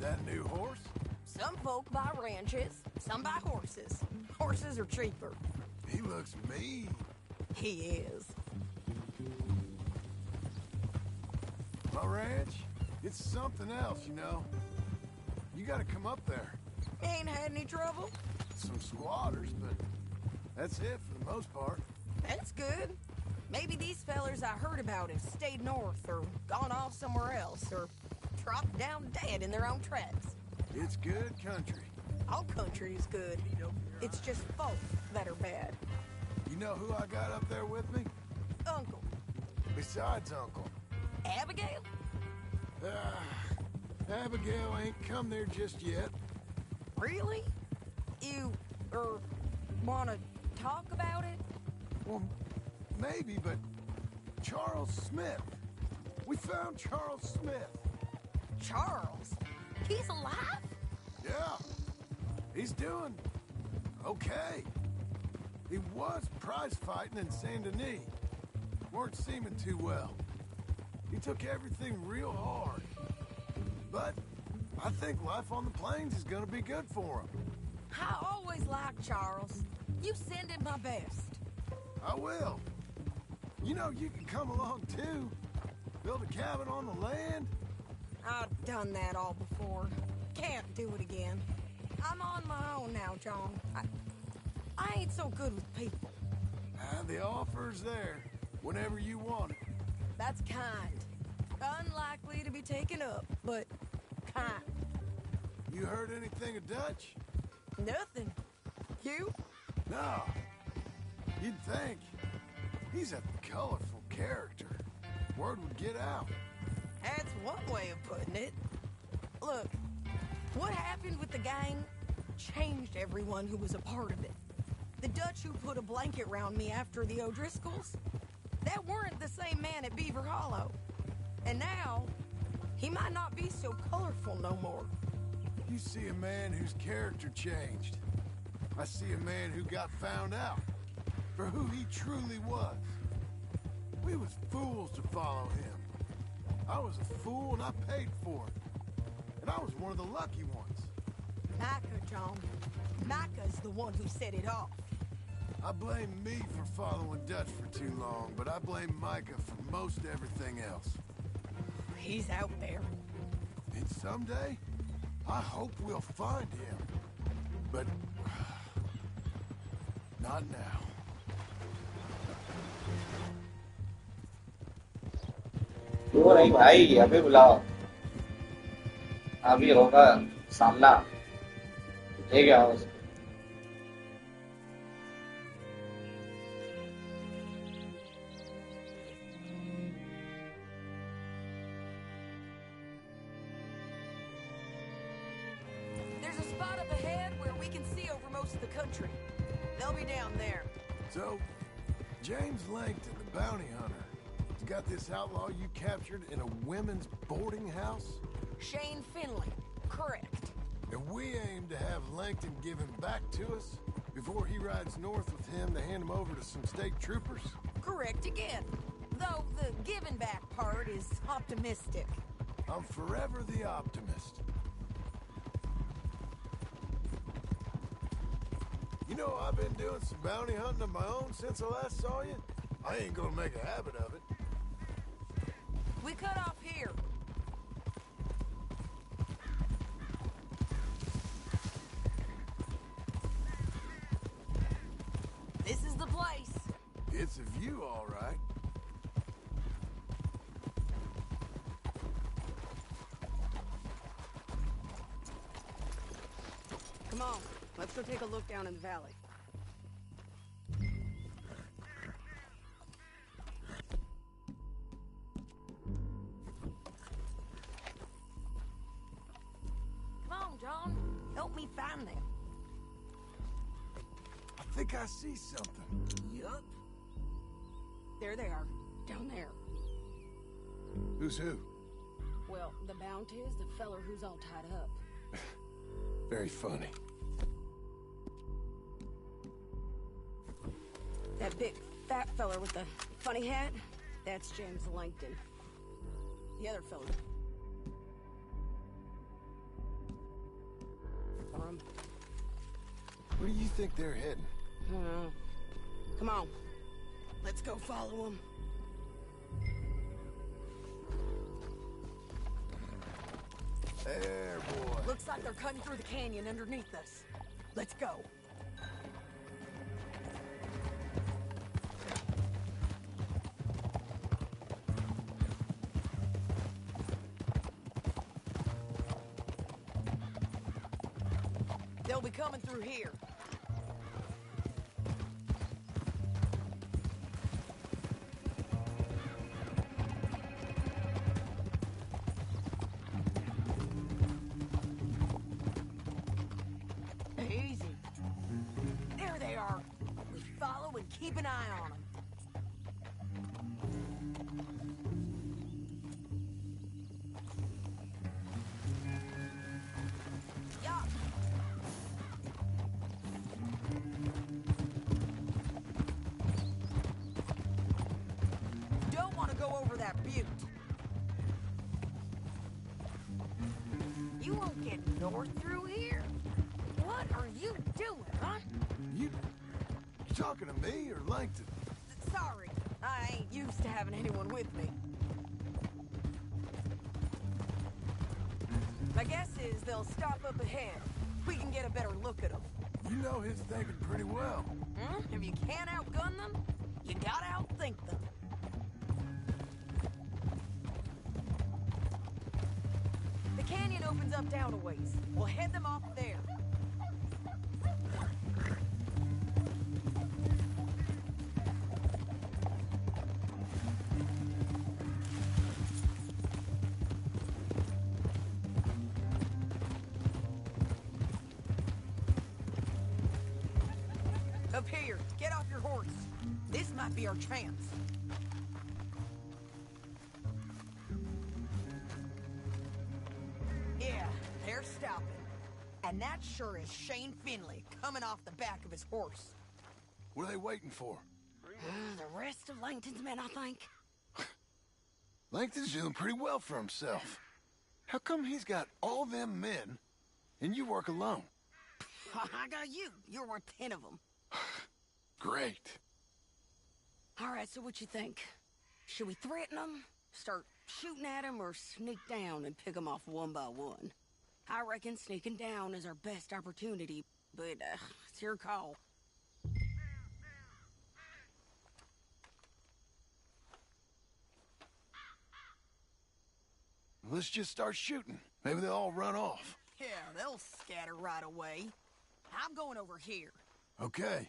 That new horse? Some folk buy ranches, some buy horses. Horses are cheaper. He looks mean. He is. My ranch? It's something else, you know. You gotta come up there. Ain't had any trouble? Some squatters, but that's it for the most part. That's good. Maybe these fellers I heard about have stayed north or gone off somewhere else or dropped down dead in their own tracks. It's good country. All country is good. It's just folk that are bad. You know who I got up there with me? Uncle. Besides Uncle. Abigail? Abigail ain't come there just yet. Really? You, wanna talk about it? Well, maybe, but Charles Smith. We found Charles Smith. Charles? He's alive? Yeah. He's doing okay. He was prize fighting in Saint Denis. Weren't seeming too well. He took everything real hard. But I think life on the plains is gonna be good for him. I always liked Charles. You send him my best. I will. You know, you can come along too. Build a cabin on the land. I've done that all before. Can't do it again. I'm on my own now, John. I ain't so good with people. The offer's there whenever you want it. That's kind. Unlikely to be taken up, but kind. You heard anything of Dutch? Nothing. You? No. You'd think. He's a colorful character. Word would get out. That's one way of putting it. Look, what happened with the gang changed everyone who was a part of it. The Dutch who put a blanket round me after the O'Driscolls, that weren't the same man at Beaver Hollow. And now, he might not be so colorful no more. You see a man whose character changed. I see a man who got found out for who he truly was. We was fools to follow him. I was a fool and I paid for it. And I was one of the lucky ones. Micah, John. Micah's the one who set it off. I blame me for following Dutch for too long, but I blame Micah for most everything else. He's out there. And someday, I hope we'll find him. But not now. क्यों नहीं भाई अभी बुलाओ अभी होगा सामना ठीक है उसको There's a spot up ahead where we can see over most of the country. They'll be down there. So, James Langton, the bounty hunter, has got this outlaw you captured in a women's boarding house? Shane Finley. Correct. And we aim to have Langton give him back to us before he rides north with him to hand him over to some state troopers? Correct again. Though the giving back part is optimistic. I'm forever the optimist. You know, I've been doing some bounty hunting of my own since I last saw you. I ain't gonna make a habit of it. We cut off here. This is the place. It's a view, all right. Come on, let's go take a look down in the valley. Come on, John. Help me find them. I think I see something. Yup. There they are. Down there. Who's who? Well, the bounty is the feller who's all tied up. Very funny. That big, fat feller with the funny hat, that's James Langton. The other feller. For him. Where do you think they're heading? Come on. Let's go follow him. There, boy. Looks like they're cutting through the canyon underneath us. Let's go. They'll be coming through here. Easy. There they are. We follow and keep an eye on them. North through here? What are you doing, huh? You talking to me or Langton? Sorry, I ain't used to having anyone with me. My guess is they'll stop up ahead. We can get a better look at them. You know his thinking pretty well. If you can't outgun them, you gotta outthink them. The canyon opens up down a ways. We'll head them off there. Up here, get off your horse. This might be our chance. Yeah, they're stopping. And that sure is Shane Finley coming off the back of his horse. What are they waiting for? The rest of Langton's men, I think. Langton's doing pretty well for himself. How come he's got all them men, and you work alone? I got you. You're worth 10 of them. Great. All right, so what you think? Should we threaten them, start shooting at them, or sneak down and pick them off one by one? I reckon sneaking down is our best opportunity, but it's your call. Let's just start shooting. Maybe they'll all run off. Yeah, they'll scatter right away. I'm going over here. Okay.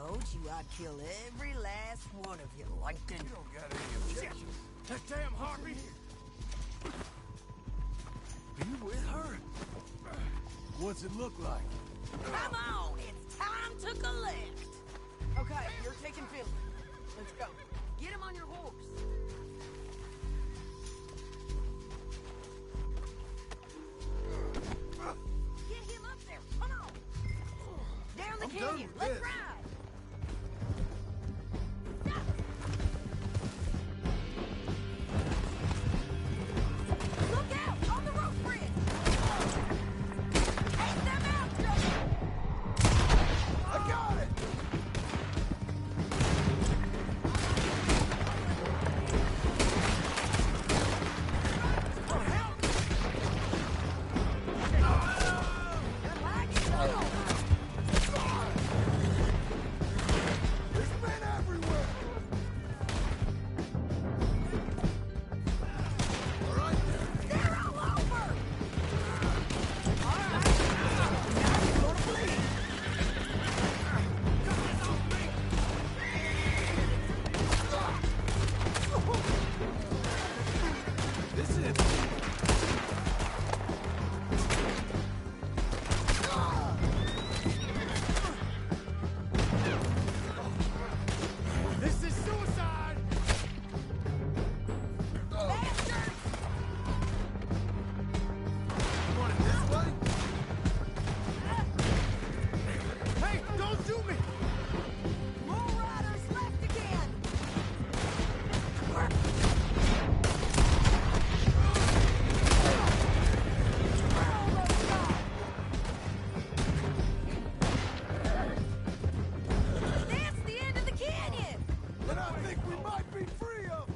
told you I'd kill every last one of you, Langton. You don't got any objections. That damn Harvey! Are you with her? What's it look like? Come on, it's time to collect. Okay, you're taking Finley. Let's go. Get him on your horse. Get him up there. Come on. Down the canyon. Let's ride. Look out on the rope bridge. Take them out, Joe. I got it. There's men everywhere. All right, They're all over. All right. Now you're gonna bleed. this is it. This is suicide! Bastards! Want it this way? Hey, don't shoot me! More riders left again. We're almost gone. That's the end of the canyon. And I think we might be free of them.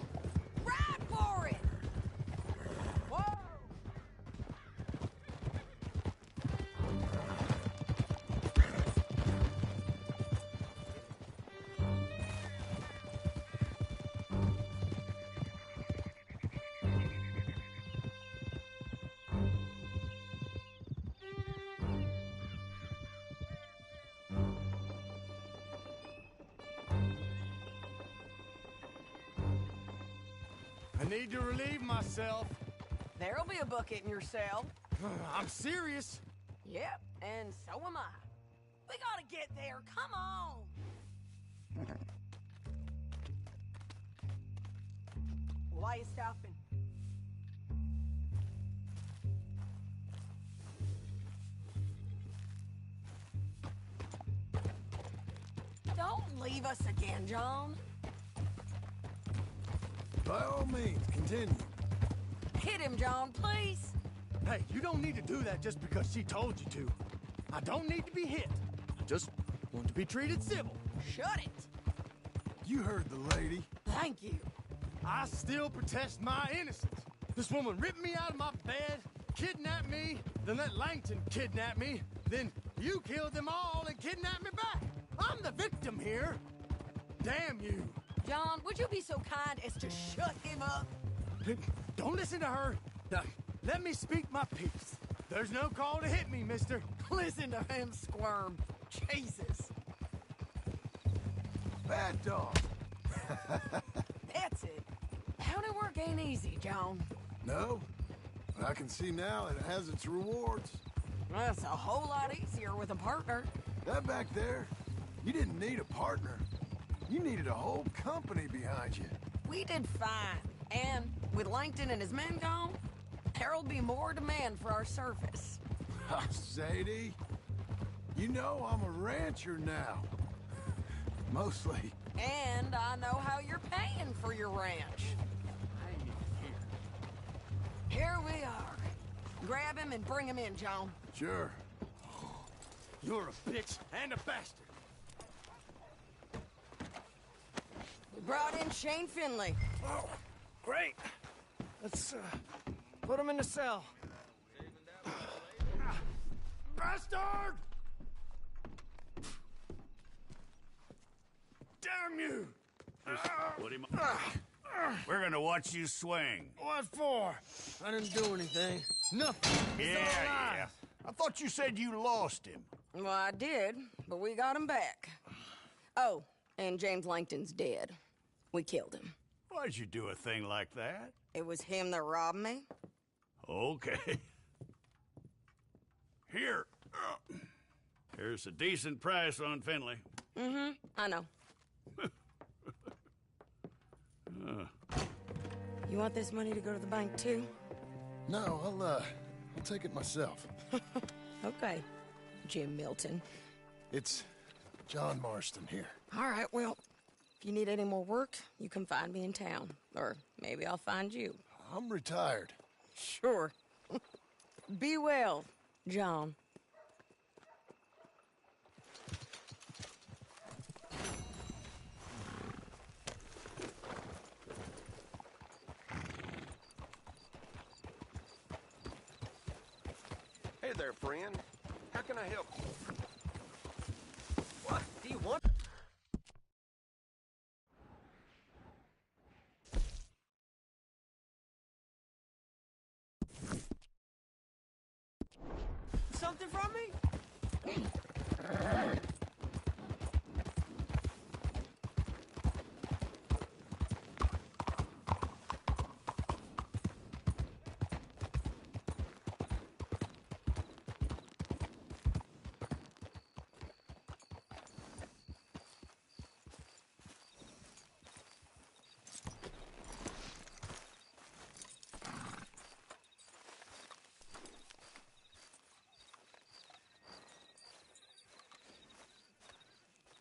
Ride for it. Whoa. I need to relieve myself. There'll be a bucket in your cell. I'm serious. Yep, and so am I. We gotta get there. Come on. Why you stopping? Don't leave us again, John. By all means, continue. Hit him, John, please. Hey, you don't need to do that just because she told you to. I don't need to be hit. I just want to be treated civil. Shut it. You heard the lady. Thank you. I still protest my innocence. This woman ripped me out of my bed, kidnapped me, then let Langton kidnap me, then you killed them all and kidnapped me back. I'm the victim here. Damn you. John, would you be so kind as to shut him up? Don't listen to her. Now, let me speak my piece. There's no call to hit me, mister. Listen to him squirm. Jesus. Bad dog. That's it. How'd it work ain't easy, John. No, but I can see now it has its rewards. That's a whole lot easier with a partner. That back there, you didn't need a partner. You needed a whole company behind you. We did fine. And with Langton and his men gone, there'll be more demand for our service. Sadie, you know I'm a rancher now. Mostly. And I know how you're paying for your ranch. Here we are. Grab him and bring him in, John. Sure. You're a bitch and a bastard. We brought in Shane Finley. Oh, great. Let's put him in the cell. Bastard! Damn you! Put him We're gonna watch you swing. What for? I didn't do anything. Nothing. Yeah. I thought you said you lost him. Well, I did, but we got him back. Oh, and James Langton's dead. We killed him. Why'd you do a thing like that? It was him that robbed me. Okay. Here. Here's a decent price on Finley. Mm-hmm, I know. You want this money to go to the bank, too? No, I'll take it myself. Okay, Jim Milton. It's John Marston here. All right, well, if you need any more work, you can find me in town. Or maybe I'll find you. I'm retired. Sure. Be well, John. Hey there, friend. How can I help you? What do you want? Something from me?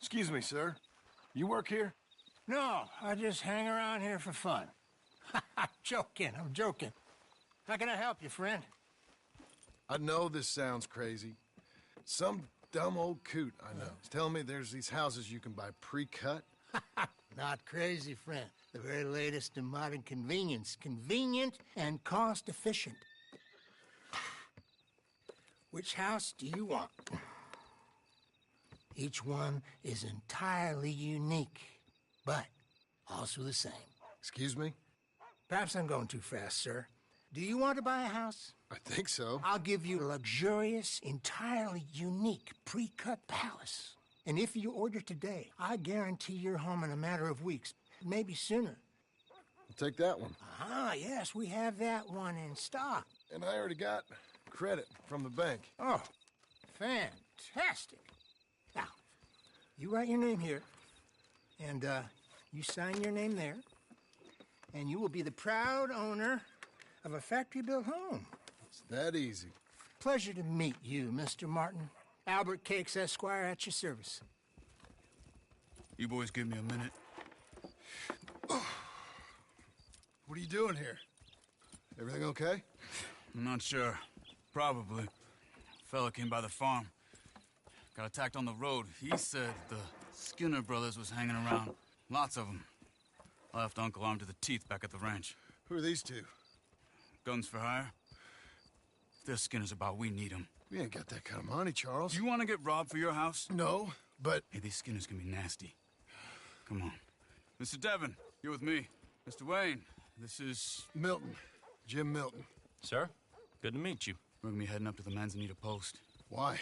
Excuse me, sir. You work here? No, I just hang around here for fun. I'm joking. How can I help you, friend? I know this sounds crazy. Some dumb old coot I know is telling me there's these houses you can buy pre-cut. Not crazy, friend. The very latest in modern convenience. Convenient and cost-efficient. Which house do you want? Each one is entirely unique, but also the same. Excuse me? Perhaps I'm going too fast, sir. Do you want to buy a house? I think so. I'll give you a luxurious, entirely unique pre-cut palace. And if you order today, I guarantee you're home in a matter of weeks, maybe sooner. I'll take that one. Ah, yes, we have that one in stock. And I already got credit from the bank. Oh, fantastic. Now, you write your name here, and you sign your name there, and you will be the proud owner of a factory-built home. It's that easy. Pleasure to meet you, Mr. Martin. Albert Cakes, Esquire, at your service. You boys give me a minute. What are you doing here? Everything okay? I'm not sure. Probably. Fella came by the farm. Got attacked on the road. He said the Skinner brothers was hanging around. Lots of them. I left Uncle armed to the teeth back at the ranch. Who are these two? Guns for hire. If they're Skinner's about, we need them. We ain't got that kind of money, Charles. You want to get robbed for your house? No, but... Hey, these Skinners can be nasty. Come on. Mr. Devon, you're with me. Mr. Wayne, this is... Milton. Jim Milton. Sir, good to meet you. We're gonna be heading up to the Manzanita post. Why?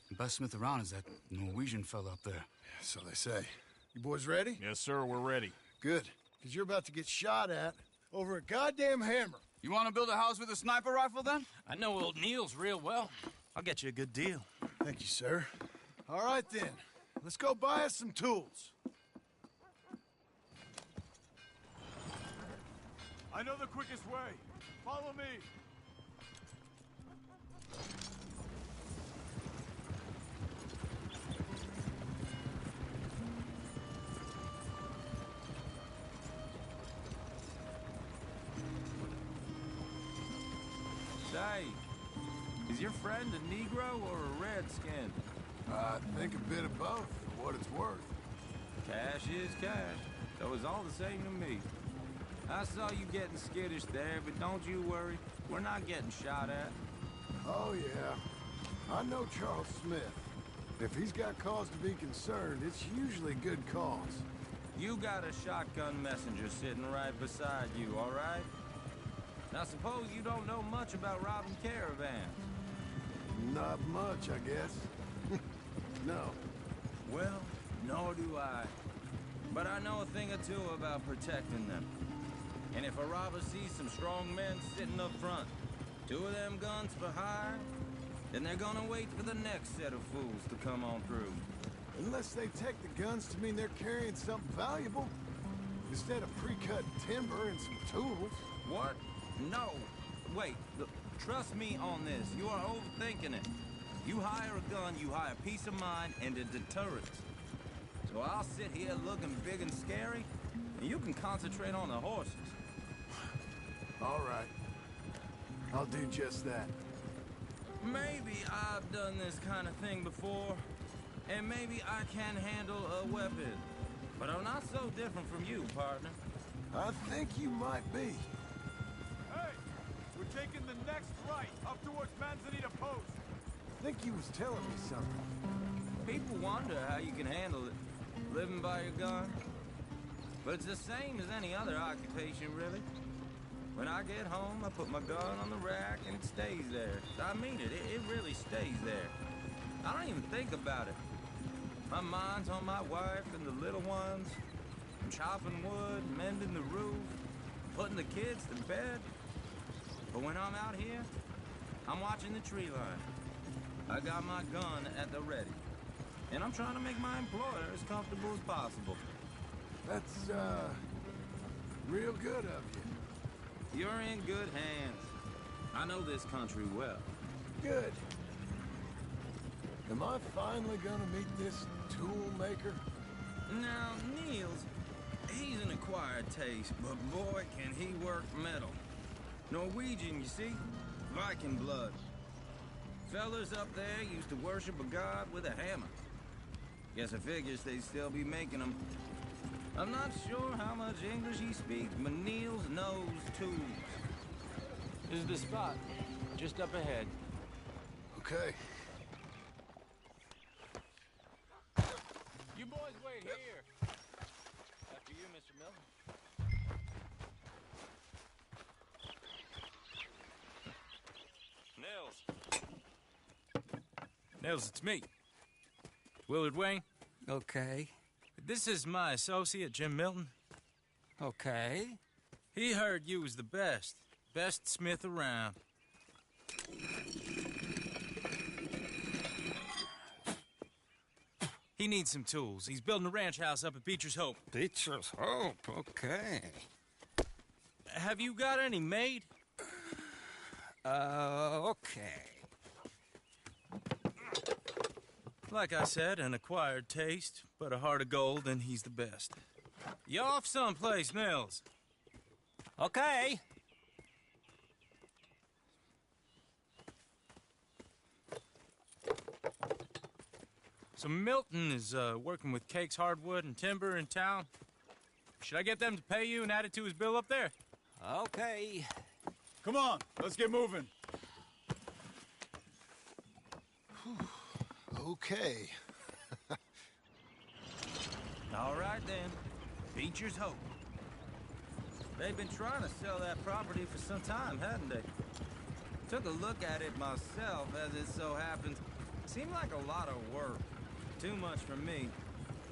The best smith around is that Norwegian fella up there. So they say. You boys ready? Yes, sir, we're ready. Good, because you're about to get shot at over a goddamn hammer. You want to build a house with a sniper rifle, then? I know old Neil's real well. I'll get you a good deal. Thank you, sir. All right, then. Let's go buy us some tools. I know the quickest way. Follow me. Say, is your friend a Negro or a Redskin? I think a bit of both, for what it's worth. Cash is cash, so it's all the same to me. I saw you getting skittish there, but don't you worry. We're not getting shot at. Oh, yeah. I know Charles Smith. If he's got cause to be concerned, it's usually good cause. You got a shotgun messenger sitting right beside you, all right? Now, suppose you don't know much about robbing caravans. Not much, I guess. No. Well, Nor do I. But I know a thing or two about protecting them. And if a robber sees some strong men sitting up front, 2 of them guns for hire, then they're gonna wait for the next set of fools to come on through. Unless they take the guns to mean they're carrying something valuable. Instead of pre-cut timber and some tools. What? No. Wait, look, trust me on this. You are overthinking it. You hire a gun, you hire peace of mind and a deterrent. So I'll sit here looking big and scary, and you can concentrate on the horses. All right. I'll do just that. Maybe I've done this kind of thing before, and maybe I can handle a weapon. But I'm not so different from you, partner. I think you might be. Hey! We're taking the next right, up towards Manzanita Post. I think he was telling me something. People wonder how you can handle it, living by your gun. But it's the same as any other occupation, really. When I get home, I put my gun on the rack and it stays there. I mean it, it really stays there. I don't even think about it. My mind's on my wife and the little ones. I'm chopping wood, mending the roof, putting the kids to bed. But when I'm out here, I'm watching the tree line. I got my gun at the ready. And I'm trying to make my employer as comfortable as possible. That's, real good of you. You're in good hands. I know this country well. Good. Am I finally gonna meet this tool maker? Now, Niels, he's an acquired taste, but boy, can he work metal. Norwegian, you see? Viking blood. Fellas up there used to worship a god with a hammer. Guess I figures they'd still be making them. I'm not sure how much English he speaks, but Niels knows tools. This is the spot, just up ahead. Okay. You boys wait here. After you, Mr. Milton. Nels, it's me. Willard Wayne. Okay. This is my associate, Jim Milton. Okay. He heard you was the best smith around. He needs some tools. He's building a ranch house up at Beecher's Hope. Beecher's Hope, okay. Have you got any made? Okay. Like I said, an acquired taste, but a heart of gold, and he's the best. You off someplace, Nels? Okay. So Milton is working with Cake's Hardwood and Timber in town. Should I get them to pay you and add it to his bill up there? Okay. Come on, let's get moving. Okay. All right, then. Beecher's Hope. They've been trying to sell that property for some time, hadn't they? Took a look at it myself, as it so happens. Seemed like a lot of work. Too much for me.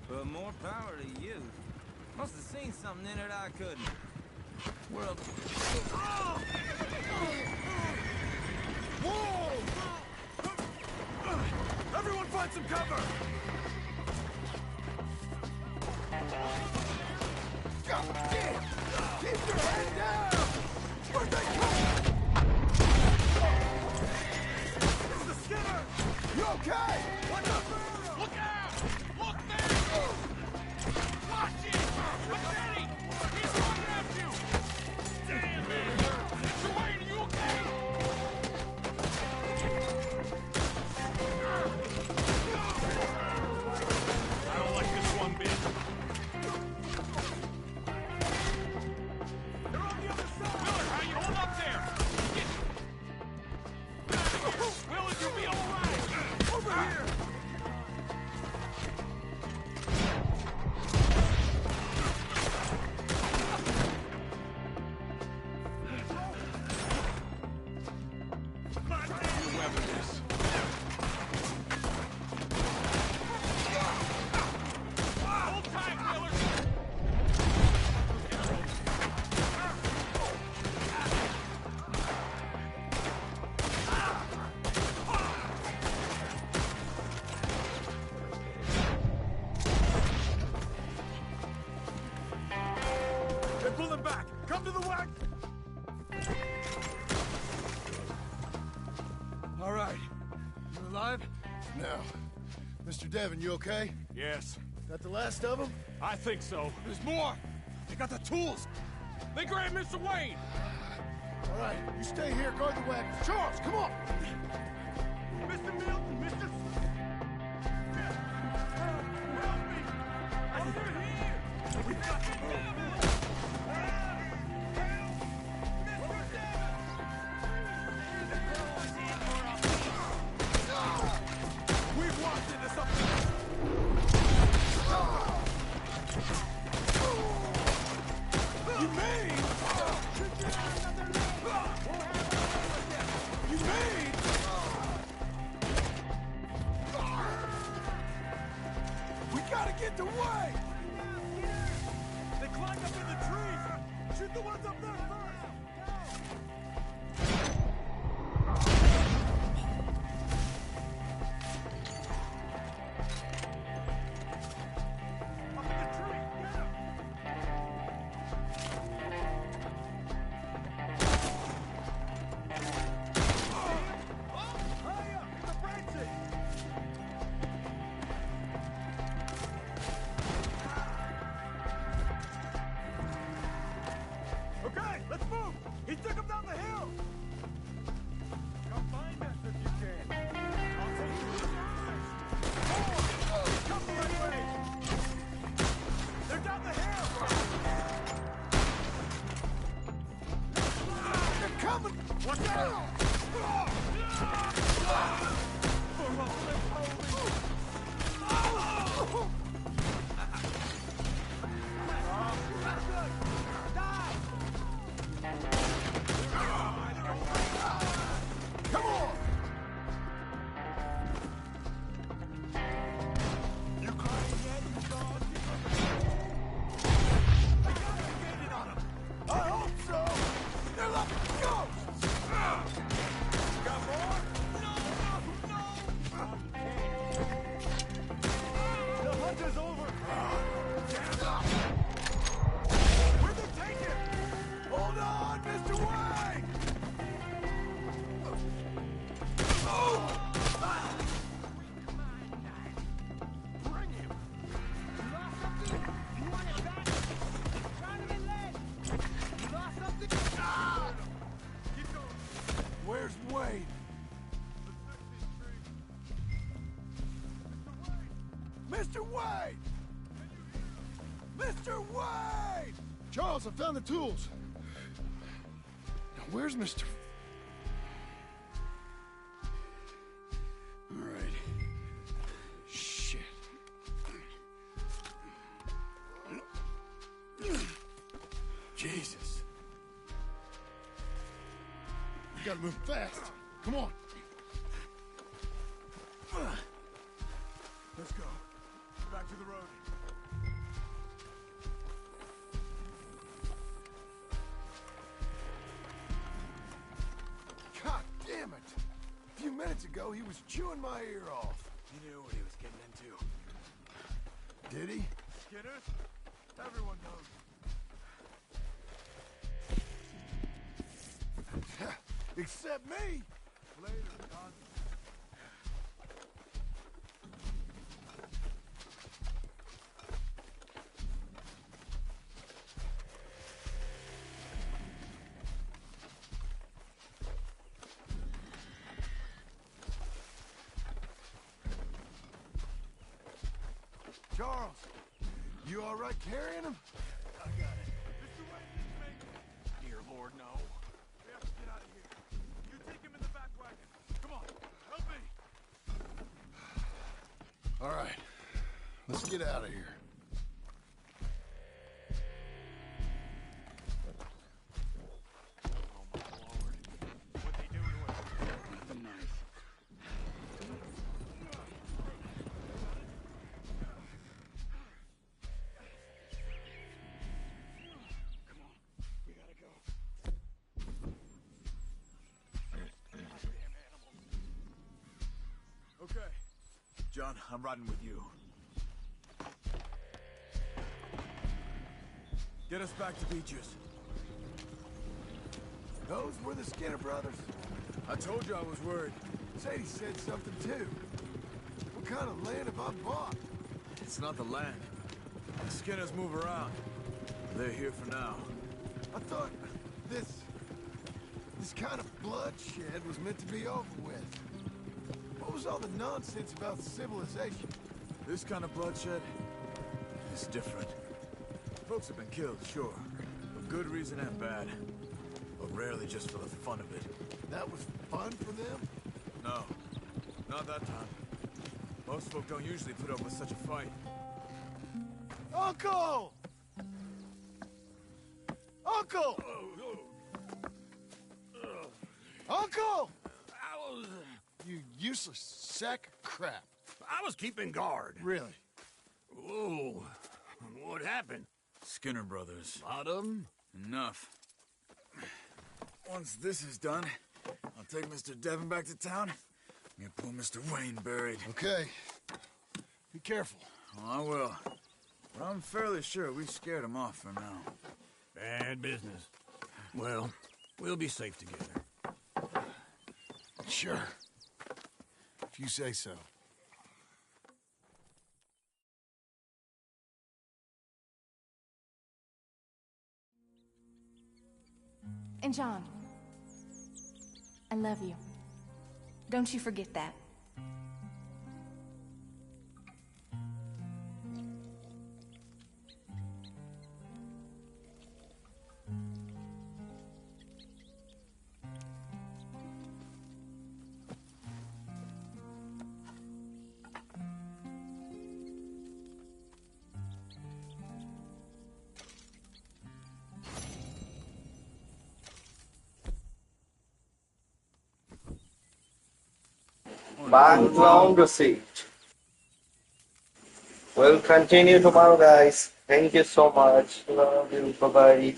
But more power to you. Must have seen something in it I couldn't. World... Oh! Whoa! Everyone find some cover! Keep your head down! Where'd they come? It's the Skinner! You okay? Watch out! Look out! Look there! Watch it! McKinney! He's coming at you! Damn, man! Mr. Wayne, are you okay? I don't like this one bit. They're on the other side! Willard, how you hold up there? Willard, you'll be all right! Over here! now. Mr. Devon, you okay? Yes. That the last of them? I think so. There's more! They got the tools! They grabbed Mr. Wayne! All right, you stay here, guard the wagons. Charles, come on! Mr. Milton, Mr. Help me! Over here! We got to move! We've walked into something! You mean? You mean? We gotta get the way! They climbed up in the trees! Shoot the ones up there first! Okay, let's move! He took him down the hill! Come find us if you can. I'll take you to the forest. Come the right way! They're down the hill! They're coming! Watch out! Come on! You crying yet, you dog? I got a bandit on him! I hope so! They're like ghosts! Got more? No! The hunt is over! Where'd they take him? Hold on, Mr. Wayne! Bring him! You lost something? You want it back? Trying to get lead! You lost something? Ah! Keep going! Where's Wayne? Mr. Wayne! Mr. Wayne! Charles, I found the tools. Now, where's Mr. All right. Shit. Jesus. You gotta move fast. Come on. Let's go. Back to the road. God damn it! A few minutes ago, he was chewing my ear off. He knew what he was getting into. Did he? Skinners? Everyone knows. Except me! Later, Don. Charles, you all right carrying him? I got it. Mr. Wayne didn't make it. Dear Lord, no. We have to get out of here. You take him in the back wagon. Come on, help me. All right, let's get out of here. Oh, my Lord. What'd they do to him? The knife. Okay. John, I'm riding with you. Get us back to Beaches. Those were the Skinner brothers? I told you I was worried. Sadie said something too. What kind of land have I bought? It's not the land. The Skinners move around. They're here for now. I thought this kind of bloodshed was meant to be over with. What was all the nonsense about civilization? This kind of bloodshed is different. Folks have been killed, sure. For good reason and bad. But rarely just for the fun of it. That was fun for them? No. Not that time. Most folk don't usually put up with such a fight. Uncle! Uncle! Uncle! You useless sack of crap. I was keeping guard. Really? Whoa. What happened? Skinner brothers. Lot of them? Enough. Once this is done, I'll take Mr. Devon back to town and get poor Mr. Wayne buried. Okay. Be careful. Oh, I will. But I'm fairly sure we scared him off for now. Bad business. Well, we'll be safe together. Sure. If you say so. And John, I love you. Don't you forget that. Background seat. We'll continue tomorrow, guys. Thank you so much. Love you. Bye-bye.